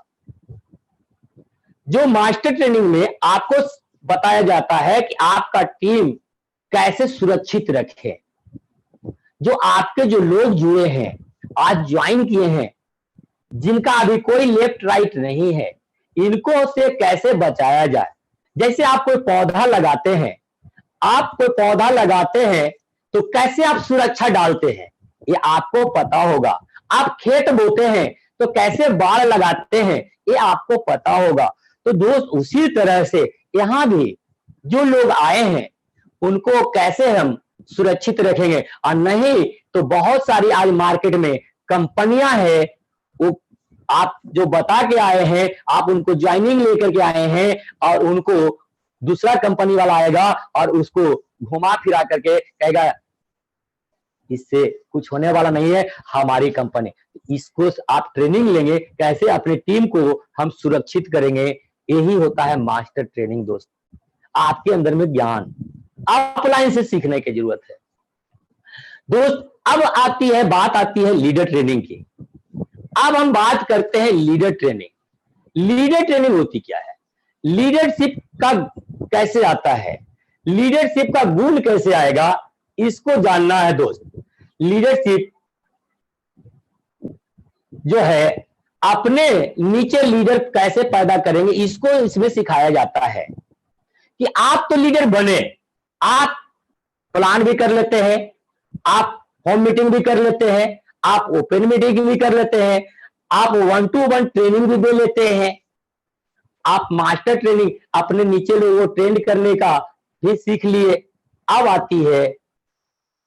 जो मास्टर ट्रेनिंग में आपको बताया जाता है कि आपका टीम कैसे सुरक्षित रखें। जो आपके जो लोग जुड़े हैं, आज ज्वाइन किए हैं, जिनका अभी कोई लेफ्ट राइट नहीं है, इनको से कैसे बचाया जाए। जैसे आप कोई पौधा लगाते हैं, तो कैसे आप सुरक्षा डालते हैं ये आपको पता होगा। आप खेत बोते हैं तो कैसे बाड़ लगाते हैं ये आपको पता होगा। तो दोस्त उसी तरह से यहां भी जो लोग आए हैं उनको कैसे हम सुरक्षित रखेंगे। और नहीं तो बहुत सारी आज मार्केट में कंपनियां हैं, वो आप जो बता के आए हैं, आप उनको ज्वाइनिंग लेकर के आए हैं और उनको दूसरा कंपनी वाला आएगा और उसको घुमा फिरा करके कहेगा इससे कुछ होने वाला नहीं है, हमारी कंपनी। इसको आप ट्रेनिंग लेंगे, कैसे अपनी टीम को हम सुरक्षित करेंगे, यही होता है मास्टर ट्रेनिंग। दोस्त आपके अंदर में ज्ञान अपलाइन से सीखने की जरूरत है। दोस्त अब बात आती है लीडर ट्रेनिंग की। अब हम बात करते हैं लीडर ट्रेनिंग। लीडर ट्रेनिंग होती क्या है, लीडरशिप का कैसे आता है, लीडरशिप का गुण कैसे आएगा, इसको जानना है दोस्त। लीडरशिप जो है अपने नीचे लीडर कैसे पैदा करेंगे, इसको इसमें सिखाया जाता है कि आप तो लीडर बने, आप प्लान भी कर लेते हैं, आप होम मीटिंग भी कर लेते हैं, आप ओपन मीटिंग भी कर लेते हैं, आप 1-to-1 ट्रेनिंग भी दे लेते हैं, आप मास्टर ट्रेनिंग अपने नीचे लोगों को ट्रेन करने का भी सीख लिए। अब आती है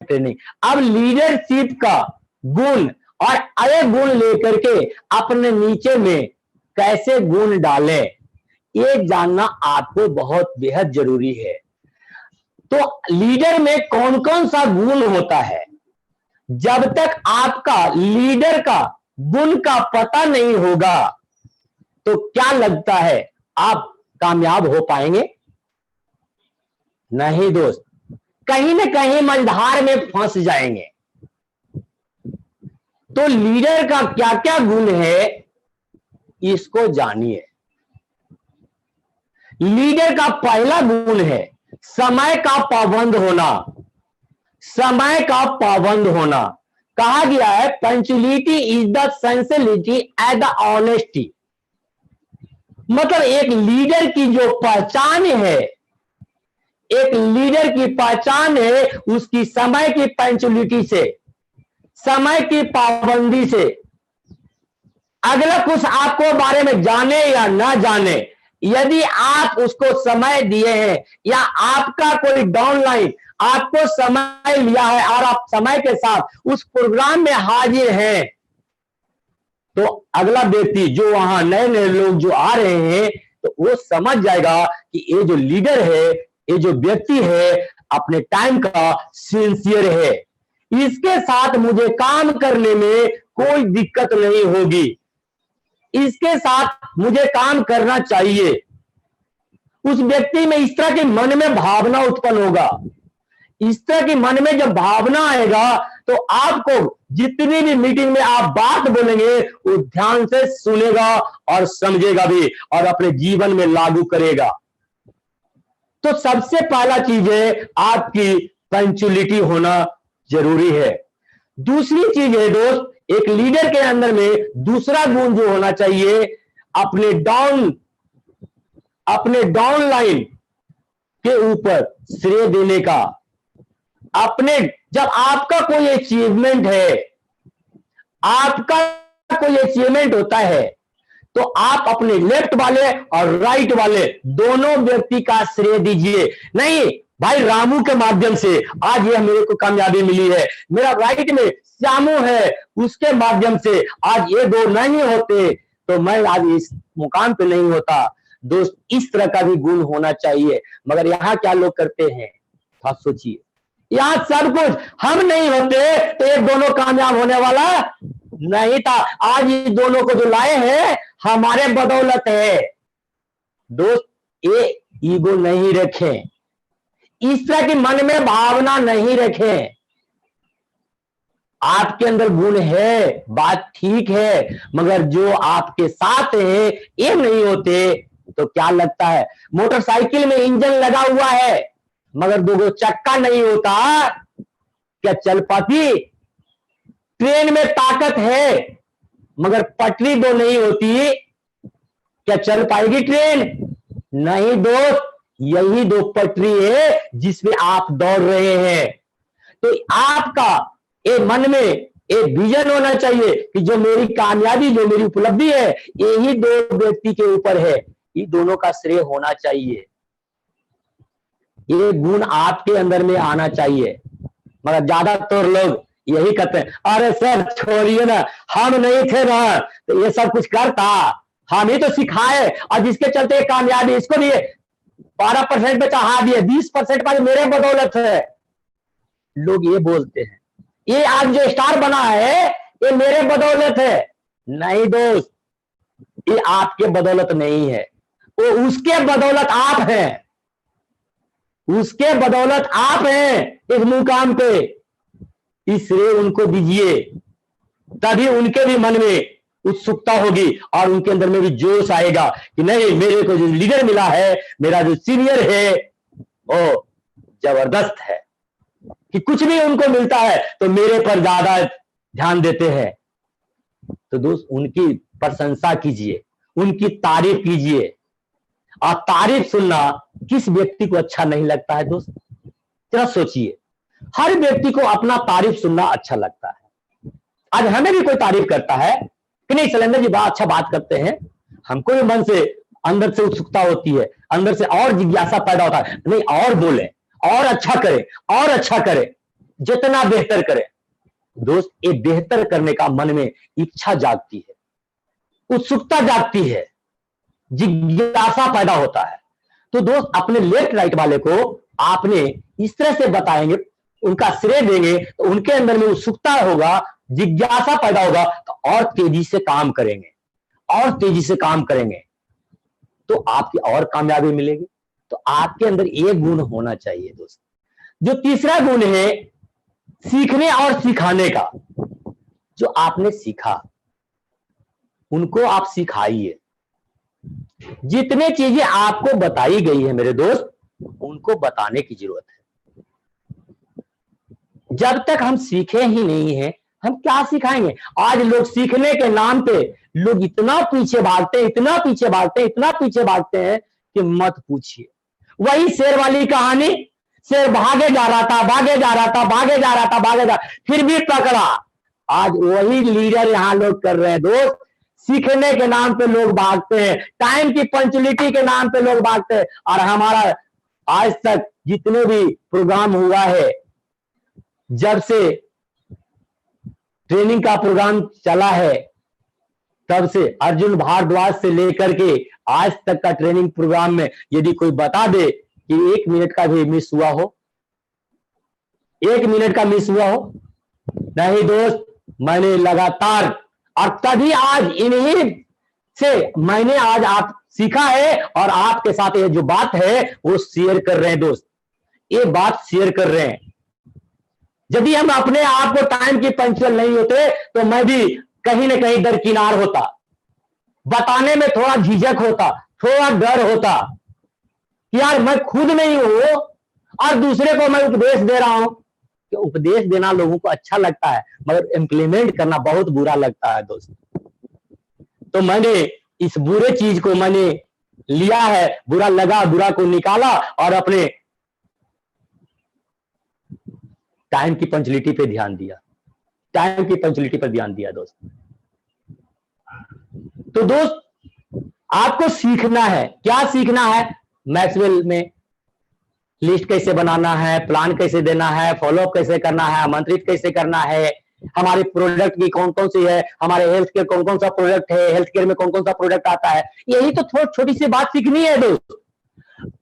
ट्रेनिंग। अब लीडरशिप का गुण और अय गुण लेकर के अपने नीचे में कैसे गुण डालें, ये जानना आपको बहुत बेहद जरूरी है। तो लीडर में कौन कौन सा गुण होता है, जब तक आपका लीडर का गुण का पता नहीं होगा तो क्या लगता है आप कामयाब हो पाएंगे? नहीं दोस्त, कहीं ना कहीं मझधार में फंस जाएंगे। तो लीडर का क्या क्या गुण है, इसको जानिए। लीडर का पहला गुण है समय का पाबंद होना। समय का पाबंद होना, कहा गया है punctuality is the sincerity and the honesty. मतलब एक लीडर की जो पहचान है, एक लीडर की पहचान है उसकी समय की पंक्चुअलिटी से, समय की पाबंदी से। अगला कुछ आपको बारे में जाने या ना जाने, यदि आप उसको समय दिए हैं या आपका कोई डाउनलाइन आपको समय लिया है और आप समय के साथ उस प्रोग्राम में हाजिर हैं, तो अगला व्यक्ति जो वहां नए नए लोग जो आ रहे हैं तो वो समझ जाएगा कि ये जो लीडर है, ये जो व्यक्ति है अपने टाइम का सिंसियर है, इसके साथ मुझे काम करने में कोई दिक्कत नहीं होगी, इसके साथ मुझे काम करना चाहिए। उस व्यक्ति में इस तरह के मन में भावना उत्पन्न होगा। इस तरह की मन में जब भावना आएगा तो आपको जितनी भी मीटिंग में आप बात बोलेंगे वो ध्यान से सुनेगा और समझेगा भी और अपने जीवन में लागू करेगा। तो सबसे पहला चीज है आपकी पंक्चुअलिटी होना जरूरी है। दूसरी चीज है दोस्त, एक लीडर के अंदर में दूसरा गुण जो होना चाहिए, अपने डाउन लाइन के ऊपर श्रेय देने का। अपने जब आपका कोई अचीवमेंट है, आपका कोई अचीवमेंट होता है, तो आप अपने लेफ्ट वाले और राइट वाले दोनों व्यक्ति का श्रेय दीजिए। नहीं भाई, रामू के माध्यम से आज यह मेरे को कामयाबी मिली है, मेरा राइट में श्यामू है उसके माध्यम से आज ये दो नहीं होते तो मैं आज इस मुकाम पे नहीं होता। दोस्त, इस तरह का भी गुण होना चाहिए। मगर यहाँ क्या लोग करते हैं, आप सोचिए, यहाँ सब कुछ हम नहीं होते तो ये दोनों कामयाब होने वाला नहीं था। आज ये दोनों को जो लाए हैं हमारे बदौलत है। दोस्त, ये ईगो नहीं रखें, इस तरह की मन में भावना नहीं रखें। आपके अंदर गुण है, बात ठीक है, मगर जो आपके साथ है ये नहीं होते तो क्या लगता है, मोटरसाइकिल में इंजन लगा हुआ है मगर दो चक्का नहीं होता, क्या चल पाती? ट्रेन में ताकत है मगर पटरी दो नहीं होती, क्या चल पाएगी ट्रेन? नहीं दोस्त, यही दो पटरी है जिसमें आप दौड़ रहे हैं। तो आपका ये मन में एक विजन होना चाहिए कि जो मेरी कामयाबी, जो मेरी उपलब्धि है, यही दो व्यक्ति के ऊपर है, ये दोनों का श्रेय होना चाहिए। ये गुण आपके अंदर में आना चाहिए। मगर ज्यादातर लोग यही कहते हैं, अरे सर छोड़िए ना, हम नहीं थे ना तो ये सब कुछ करता, हम ही तो सिखाए और जिसके चलते कामयाबी इसको दिए, 12% पे चढ़ा दिए, 20% पर मेरे बदौलत है। लोग ये बोलते हैं, ये आज जो स्टार बना है ये मेरे बदौलत है। नहीं दोस्त, ये आपके बदौलत नहीं है, वो उसके बदौलत आप हैं, उसके बदौलत आप हैं इस मुकाम पे। इस श्रेय उनको दीजिए, तभी उनके भी मन में उत्सुकता होगी और उनके अंदर में भी जोश आएगा कि नहीं, मेरे को जो लीडर मिला है, मेरा जो सीनियर है वो जबरदस्त है, कि कुछ भी उनको मिलता है तो मेरे पर ज्यादा ध्यान देते हैं। तो दोस्त उनकी प्रशंसा कीजिए, उनकी तारीफ कीजिए। और तारीफ सुनना किस व्यक्ति को अच्छा नहीं लगता है दोस्त? जरा सोचिए, हर व्यक्ति को अपना तारीफ सुनना अच्छा लगता है। आज हमें भी कोई तारीफ करता है कि नहीं शैलेंद्र जी बड़ा अच्छा बात करते हैं, हमको भी मन से अंदर से उत्सुकता होती है, अंदर से और जिज्ञासा पैदा होता है, नहीं और बोले, और अच्छा करे, और अच्छा करे, जितना बेहतर करे। दोस्त ये बेहतर करने का मन में इच्छा जागती है, उत्सुकता जागती है, जिज्ञासा पैदा होता है। तो दोस्त अपने लेफ्ट राइट वाले को आपने इस तरह से बताएंगे, उनका श्रेय देंगे, तो उनके अंदर में उत्सुकता होगा, जिज्ञासा पैदा होगा, तो और तेजी से काम करेंगे, और तेजी से काम करेंगे, तो आपकी और कामयाबी मिलेगी। तो आपके अंदर एक गुण होना चाहिए दोस्त। जो तीसरा गुण है सीखने और सिखाने का, जो आपने सीखा उनको आप सिखाइए। जितने चीजें आपको बताई गई है मेरे दोस्त, उनको बताने की जरूरत है। जब तक हम सीखे ही नहीं है, हम क्या सिखाएंगे? आज लोग सीखने के नाम पे लोग इतना पीछे भागते हैं, इतना पीछे भागते हैं, इतना पीछे भागते हैं कि मत पूछिए। वही शेर वाली कहानी, शेर भागे जा रहा था, भागे जा रहा था, भागे जा रहा था, भागे जा, फिर भी पकड़ा। आज वही लीडर यहां लोग कर रहे हैं दोस्त। सीखने के नाम पे लोग भागते हैं, टाइम की पंचुअलिटी के नाम पे लोग भागते हैं। और हमारा आज तक जितने भी प्रोग्राम हुआ है, जब से ट्रेनिंग का प्रोग्राम चला है, तब से अर्जुन भारद्वाज से लेकर के आज तक का ट्रेनिंग प्रोग्राम में यदि कोई बता दे कि 1 मिनट का भी मिस हुआ हो, 1 मिनट का मिस हुआ हो, नहीं दोस्त, मैंने लगातार, और तभी आज इन्हीं से मैंने आज आप सीखा है, और आपके साथ ये जो बात है वो शेयर कर रहे हैं दोस्त, ये बात शेयर कर रहे हैं। यदि हम अपने आप को टाइम की पंक्चुअल नहीं होते, तो मैं भी कहीं ना कहीं दरकिनार होता, बताने में थोड़ा झिझक होता, थोड़ा डर होता, यार मैं खुद नहीं हूं और दूसरे को मैं उपदेश दे रहा हूं। कि उपदेश देना लोगों को अच्छा लगता है, मगर इंप्लीमेंट करना बहुत बुरा लगता है दोस्त। तो मैंने इस बुरे चीज को मैंने लिया है, बुरा लगा, बुरा को निकाला और अपने टाइम की पंचुअलिटी पे ध्यान दिया, टाइम की पंचुअलिटी पर ध्यान दिया दोस्त। तो दोस्त आपको सीखना है, क्या सीखना है? मैक्सवेल में लिस्ट कैसे बनाना है, प्लान कैसे देना है, फॉलोअप कैसे करना है, आमंत्रित कैसे करना है, हमारे प्रोडक्ट की कौन कौन सी है, हमारे हेल्थ केयर कौन कौन सा प्रोडक्ट है, हेल्थ केयर में कौन कौन सा प्रोडक्ट आता है। यही तो छोटी सी बात सीखनी है दोस्त।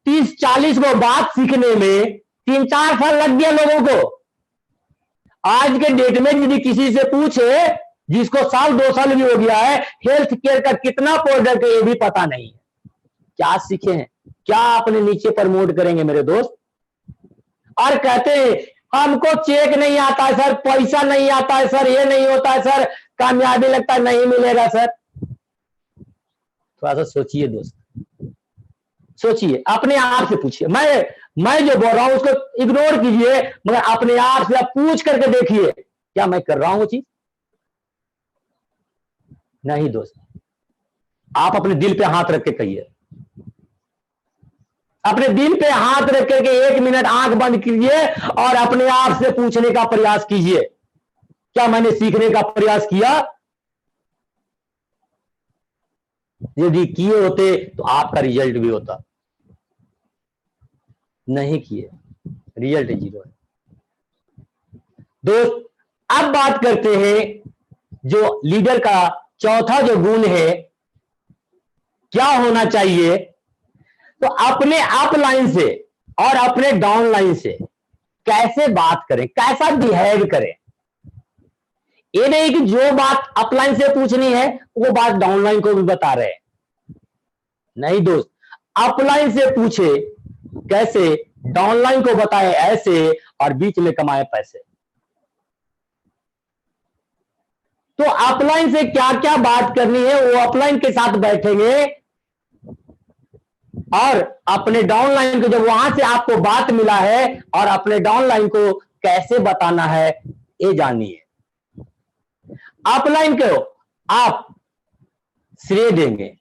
30-40 को बात सीखने में 3-4 साल लग गया लोगों को। आज के डेट में यदि किसी से पूछे, जिसको 1-2 साल भी हो गया है, हेल्थ केयर का कितना प्रोडक्ट है ये भी पता नहीं है। क्या सीखे हैं? क्या अपने नीचे प्रमोट करेंगे मेरे दोस्त? और कहते हैं हमको चेक नहीं आता है सर, पैसा नहीं आता है सर, ये नहीं होता है सर, कामयाबी लगता है नहीं मिलेगा सर। थोड़ा सा सोचिए दोस्त, सोचिए, अपने आप से पूछिए। मैं जो बोल रहा हूं उसको इग्नोर कीजिए, मगर अपने आप से आप पूछ करके देखिए, क्या मैं कर रहा हूं वो चीज? नहीं दोस्त, आप अपने दिल पे हाथ रख के कहिए, अपने दिल पे हाथ रख करके 1 मिनट आंख बंद कीजिए और अपने आप से पूछने का प्रयास कीजिए, क्या मैंने सीखने का प्रयास किया? यदि किए होते तो आपका रिजल्ट भी होता, नहीं किए, रिजल्ट 0 है। दोस्त अब बात करते हैं जो लीडर का चौथा जो गुण है, क्या होना चाहिए? तो अपने अपलाइन से और अपने डाउनलाइन से कैसे बात करें, कैसा बिहेव करें। ये नहीं कि जो बात अपलाइन से पूछनी है वो बात डाउनलाइन को भी बता रहे हैं, नहीं दोस्त, अपलाइन से पूछे कैसे, डाउनलाइन को बताए ऐसे, और बीच में कमाए पैसे। तो अपलाइन से क्या क्या बात करनी है वो अपलाइन के साथ बैठेंगे, और अपने डाउनलाइन को जब वहां से आपको बात मिला है और अपने डाउनलाइन को कैसे बताना है ये जानिए। अपलाइन को आप श्रेय देंगे।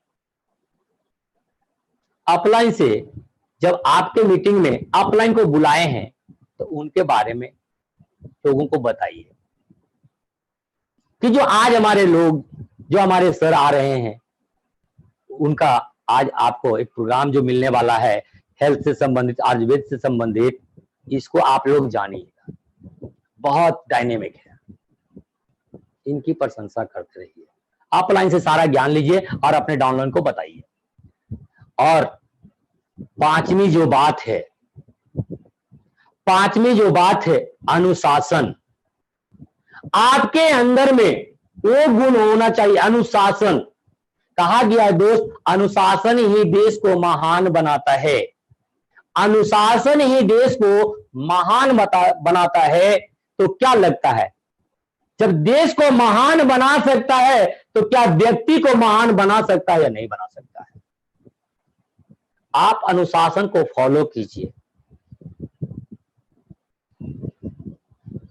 अपलाइन से जब आपके मीटिंग में अपलाइन को बुलाए हैं तो उनके बारे में लोगों को बताइए कि जो आज हमारे लोग, जो हमारे सर आ रहे हैं, उनका आज आपको एक प्रोग्राम जो मिलने वाला है हेल्थ से संबंधित, आयुर्वेद से संबंधित, इसको आप लोग जानिएगा, बहुत डायनेमिक है। इनकी प्रशंसा करते रहिए, अपलाइन से सारा ज्ञान लीजिए और अपने डाउनलाइन को बताइए। और पांचवी जो बात है अनुशासन। आपके अंदर में वो गुण होना चाहिए, अनुशासन। कहा गया है दोस्त, अनुशासन ही देश को महान बनाता है। अनुशासन ही देश को महान बनाता है। तो क्या लगता है, जब देश को महान बना सकता है तो क्या व्यक्ति को महान बना सकता है या नहीं बना सकता है? आप अनुशासन को फॉलो कीजिए,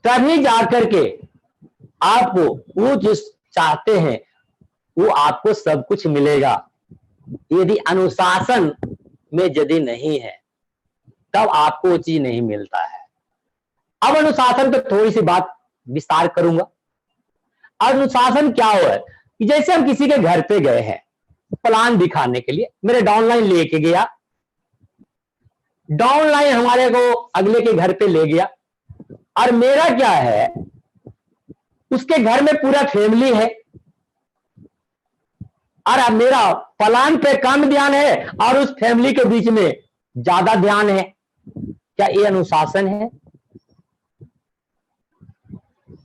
तभी जाकर के आपको वो जो चाहते हैं वो आपको सब कुछ मिलेगा। यदि अनुशासन में यदि नहीं है तब आपको वो चीज नहीं मिलता है। अब अनुशासन पे थोड़ी सी बात विस्तार करूंगा। अनुशासन क्या हुआ है कि जैसे हम किसी के घर पे गए हैं प्लान दिखाने के लिए, मेरे डाउनलाइन लेके गया, डाउनलाइन हमारे को अगले के घर पे ले गया, और मेरा क्या है, उसके घर में पूरा फैमिली है और अब मेरा प्लान पे कम ध्यान है और उस फैमिली के बीच में ज्यादा ध्यान है। क्या ये अनुशासन है?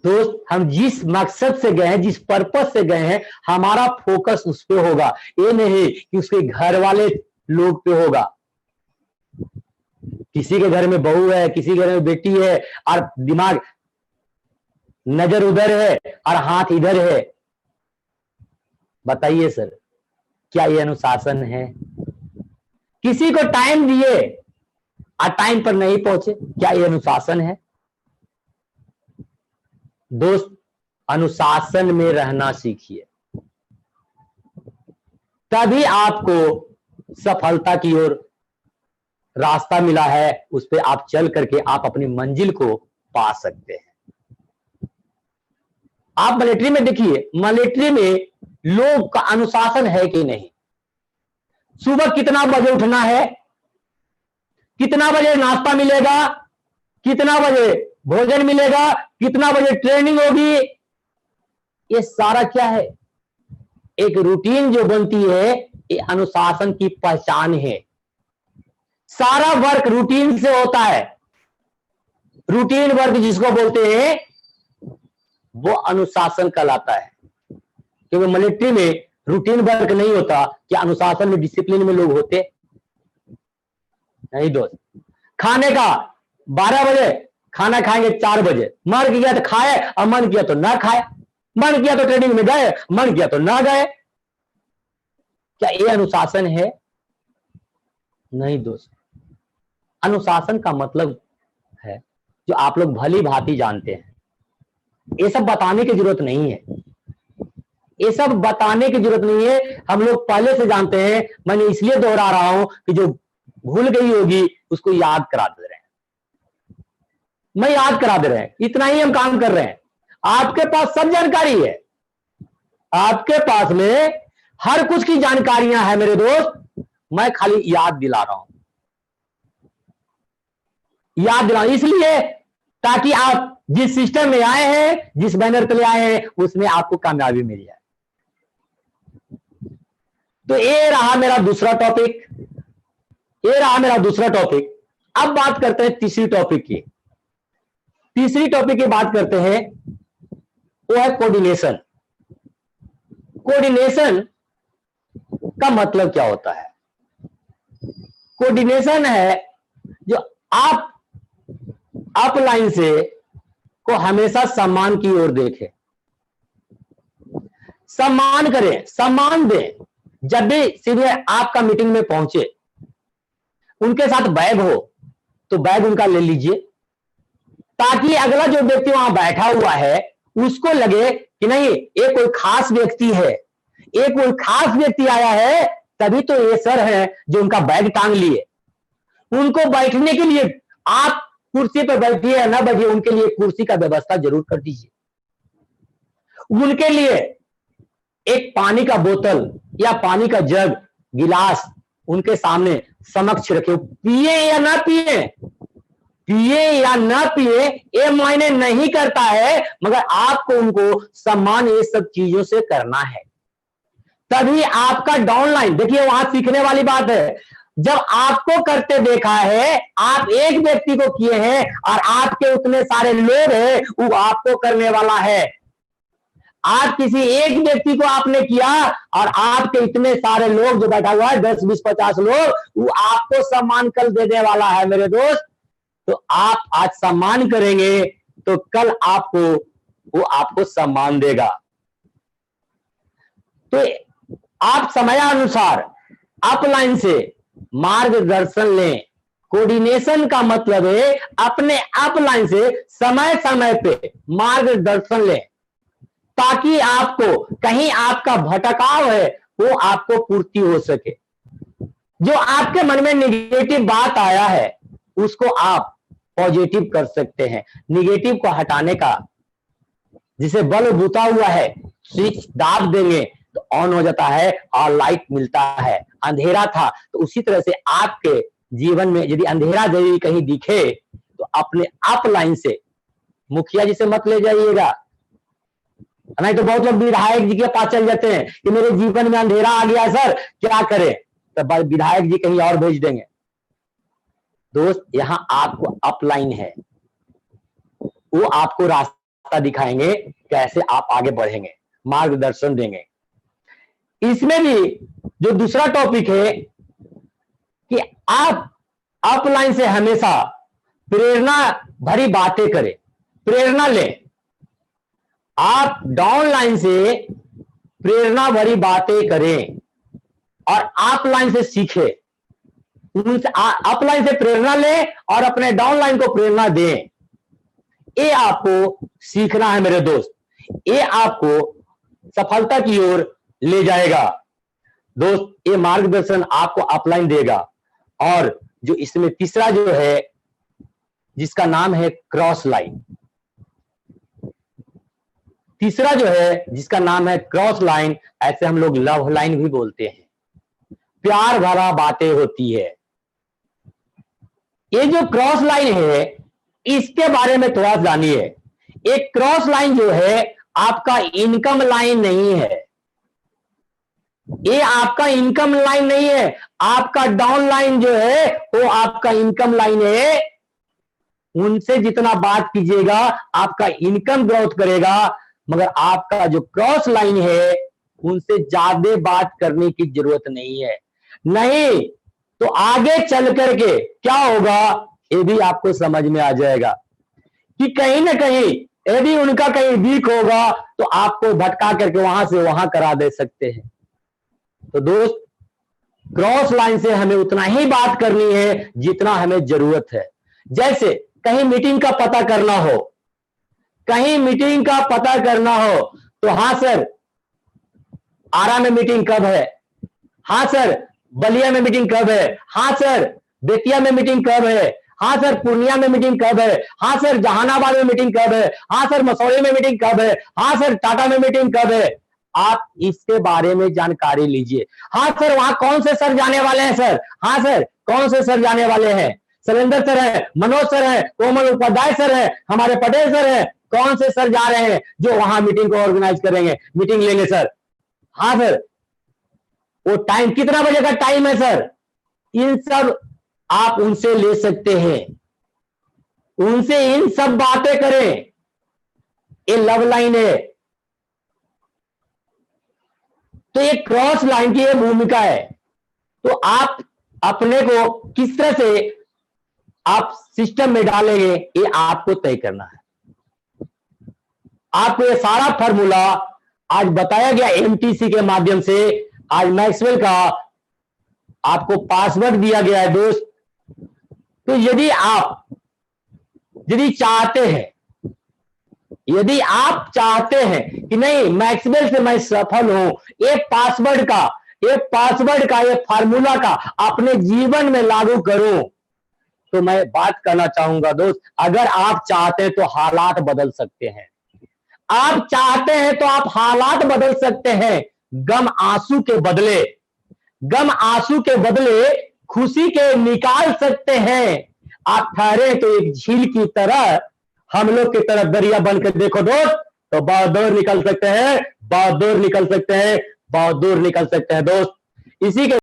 दोस्त, हम जिस मकसद से गए हैं, जिस पर्पस से गए हैं, हमारा फोकस उस पे होगा। ये नहीं कि उसके घर वाले लोग पे होगा। किसी के घर में बहू है, किसी के घर में बेटी है, और दिमाग, नजर उधर है और हाथ इधर है। बताइए सर, क्या ये अनुशासन है? किसी को टाइम दिए और टाइम पर नहीं पहुंचे, क्या ये अनुशासन है? दोस्त, अनुशासन में रहना सीखिए, तभी आपको सफलता की ओर रास्ता मिला है, उस पे आप चल करके आप अपनी मंजिल को पा सकते हैं। आप मिलिट्री में देखिए, मिलिट्री में लोग का अनुशासन है कि नहीं। सुबह कितना बजे उठना है, कितना बजे नाश्ता मिलेगा, कितना बजे भोजन मिलेगा, कितना बजे ट्रेनिंग होगी, ये सारा क्या है, एक रूटीन जो बनती है, ये अनुशासन की पहचान है। सारा वर्क रूटीन से होता है। रूटीन वर्क जिसको बोलते हैं वो अनुशासन कहलाता है। क्योंकि मिलिट्री में रूटीन वर्क नहीं होता, क्या अनुशासन में, डिसिप्लिन में लोग होते नहीं दोस्त। खाने का 12 बजे खाना खाएंगे, 4 बजे मन किया तो खाए और मन किया तो ना खाए, मन किया तो ट्रेनिंग में गए, मन किया तो ना गए। क्या ये अनुशासन है? नहीं दोस्त। अनुशासन का मतलब है जो आप लोग भली भांति जानते हैं। ये सब बताने की जरूरत नहीं है, ये सब बताने की जरूरत नहीं है, हम लोग पहले से जानते हैं। मैंने इसलिए दोहरा रहा हूं कि जो भूल गई होगी उसको याद करा दे रहे हैं। मैं याद करा दे रहे हैं, इतना ही हम काम कर रहे हैं। आपके पास सब जानकारी है, आपके पास में हर कुछ की जानकारियां हैं मेरे दोस्त, मैं खाली याद दिला रहा हूं। याद दिला इसलिए ताकि आप जिस सिस्टम में आए हैं, जिस बैनर तले आए हैं, उसमें आपको कामयाबी मिल जाए। तो ये रहा मेरा दूसरा टॉपिक, ये रहा मेरा दूसरा टॉपिक। अब बात करते हैं तीसरी टॉपिक की। तीसरी टॉपिक की बात करते हैं, वो है कोऑर्डिनेशन। कोऑर्डिनेशन का मतलब क्या होता है? कोऑर्डिनेशन है जो आप अपलाइन से को हमेशा सम्मान की ओर देखें, सम्मान करें, सम्मान दें। जब भी सीनियर आपका मीटिंग में पहुंचे, उनके साथ बैग हो तो बैग उनका ले लीजिए, ताकि अगला जो व्यक्ति वहां बैठा हुआ है उसको लगे कि नहीं ये कोई खास व्यक्ति है, ये कोई खास व्यक्ति आया है, तभी तो ये सर है जो उनका बैग टांग लिए। उनको बैठने के लिए आप कुर्सी पर बैठिए या ना बैठिए, उनके लिए कुर्सी का व्यवस्था जरूर कर दीजिए। उनके लिए एक पानी का बोतल या पानी का जग, गिलास उनके सामने समक्ष रखे। पिए या ना पिए, पिए या ना पिए ये मायने नहीं करता है, मगर आपको उनको सम्मान ये सब चीजों से करना है। तभी आपका डाउनलाइन, देखिए वहां सीखने वाली बात है। जब आपको करते देखा है, आप एक व्यक्ति को किए हैं और आपके उतने सारे लोग हैं, वो आपको करने वाला है। आप किसी एक व्यक्ति को आपने किया और आपके इतने सारे लोग जो बैठा हुआ है, 10, 20, 50 लोग, वो आपको सम्मान कल देने वाला है मेरे दोस्त। तो आप आज सम्मान करेंगे तो कल वो आपको सम्मान देगा। तो आप समयानुसार अपलाइन से मार्गदर्शन लें। कोऑर्डिनेशन का मतलब है अपने अपलाइन से समय समय पे मार्गदर्शन लें, ताकि आपको कहीं आपका भटकाव है वो आपको पूर्ति हो सके। जो आपके मन में निगेटिव बात आया है उसको आप पॉजिटिव कर सकते हैं। निगेटिव को हटाने का, जिसे बल्ब बुता हुआ है, स्विच दाब देंगे तो ऑन हो जाता है और लाइट मिलता है। अंधेरा था तो उसी तरह से आपके जीवन में यदि अंधेरा यदि कहीं दिखे तो अपने अपलाइन से, मुखिया जी से मत ले जाइएगा, नहीं तो बहुत लोग विधायक जी के पास चल जाते हैं कि मेरे जीवन में अंधेरा आ गया सर, क्या करें, तो विधायक जी कहीं और भेज देंगे। दोस्त यहां आपको अपलाइन है, वो आपको रास्ता दिखाएंगे कैसे आप आगे बढ़ेंगे, मार्गदर्शन देंगे। इसमें भी जो दूसरा टॉपिक है कि आप अपलाइन से हमेशा प्रेरणा भरी बातें करें, प्रेरणा लें। आप डाउनलाइन से प्रेरणा भरी बातें करें और अपलाइन से सीखें। उनसे अपलाइन से प्रेरणा लें और अपने डाउनलाइन को प्रेरणा दें। ये आपको सीखना है मेरे दोस्त, ये आपको सफलता की ओर ले जाएगा। दोस्त ये मार्गदर्शन आपको अपलाइन देगा। और जो इसमें तीसरा जो है जिसका नाम है क्रॉस लाइन, तीसरा जो है जिसका नाम है क्रॉस लाइन, ऐसे हम लोग लव लाइन भी बोलते हैं, प्यार भरा बातें होती है। ये जो क्रॉस लाइन है इसके बारे में थोड़ा जानिए। एक क्रॉस लाइन जो है आपका इनकम लाइन नहीं है, ये आपका इनकम लाइन नहीं है। आपका डाउन लाइन जो है वो आपका इनकम लाइन है। उनसे जितना बात कीजिएगा आपका इनकम ग्रोथ करेगा, मगर आपका जो क्रॉस लाइन है उनसे ज्यादा बात करने की जरूरत नहीं है। नहीं तो आगे चल करके क्या होगा ये भी आपको समझ में आ जाएगा कि कहीं ना कहीं यदि उनका कहीं वीक होगा तो आपको भटका करके वहां से वहां करा दे सकते हैं। तो दोस्त क्रॉस लाइन से हमें उतना ही बात करनी है जितना हमें जरूरत है। जैसे कहीं मीटिंग का पता करना हो, कहीं मीटिंग का पता करना हो तो हाँ सर आरा में मीटिंग कब है, हाँ सर बलिया में मीटिंग कब है, हाँ सर बेतिया में मीटिंग कब है, हाँ सर पूर्णिया में मीटिंग कब है, हाँ सर जहानाबाद में मीटिंग कब है, हाँ सर मसौड़ी में मीटिंग कब है, हाँ सर टाटा में मीटिंग कब है। आप इसके बारे में जानकारी लीजिए। हाँ सर वहां कौन से सर जाने वाले हैं सर, हाँ सर कौन से सर जाने वाले हैं, शैलेंद्र सर है, मनोज सर है, कोमल उपाध्याय सर है, हमारे पटेल सर है, कौन से सर जा रहे हैं जो वहां मीटिंग को ऑर्गेनाइज करेंगे, मीटिंग लेंगे सर। हाँ सर वो टाइम कितना बजे का टाइम है सर, इन सब आप उनसे ले सकते हैं, उनसे इन सब बातें करें। ये लव लाइन है। तो ये क्रॉस लाइन की ये भूमिका है। तो आप अपने को किस तरह से आप सिस्टम में डालेंगे ये आपको तय करना है। आपको ये सारा फॉर्मूला आज बताया गया एमटीसी के माध्यम से। आज मैक्सवेल का आपको पासवर्ड दिया गया है दोस्त। तो यदि आप चाहते हैं यदि आप चाहते हैं कि नहीं मैक्सवेल से मैं सफल हूं, ये पासवर्ड का ये फार्मूला का अपने जीवन में लागू करूं, तो मैं बात करना चाहूंगा दोस्त, अगर आप चाहते हैं तो हालात बदल सकते हैं। आप चाहते हैं तो आप हालात बदल सकते हैं। गम आंसू के बदले खुशी के निकाल सकते हैं। आप ठहरे तो एक झील की तरह, हम लोग की तरफ दरिया बनकर देखो दोस्त, तो बहुत दूर निकल सकते हैं, बहुत दूर निकल सकते हैं, बहुत दूर निकल सकते हैं दोस्त। इसी के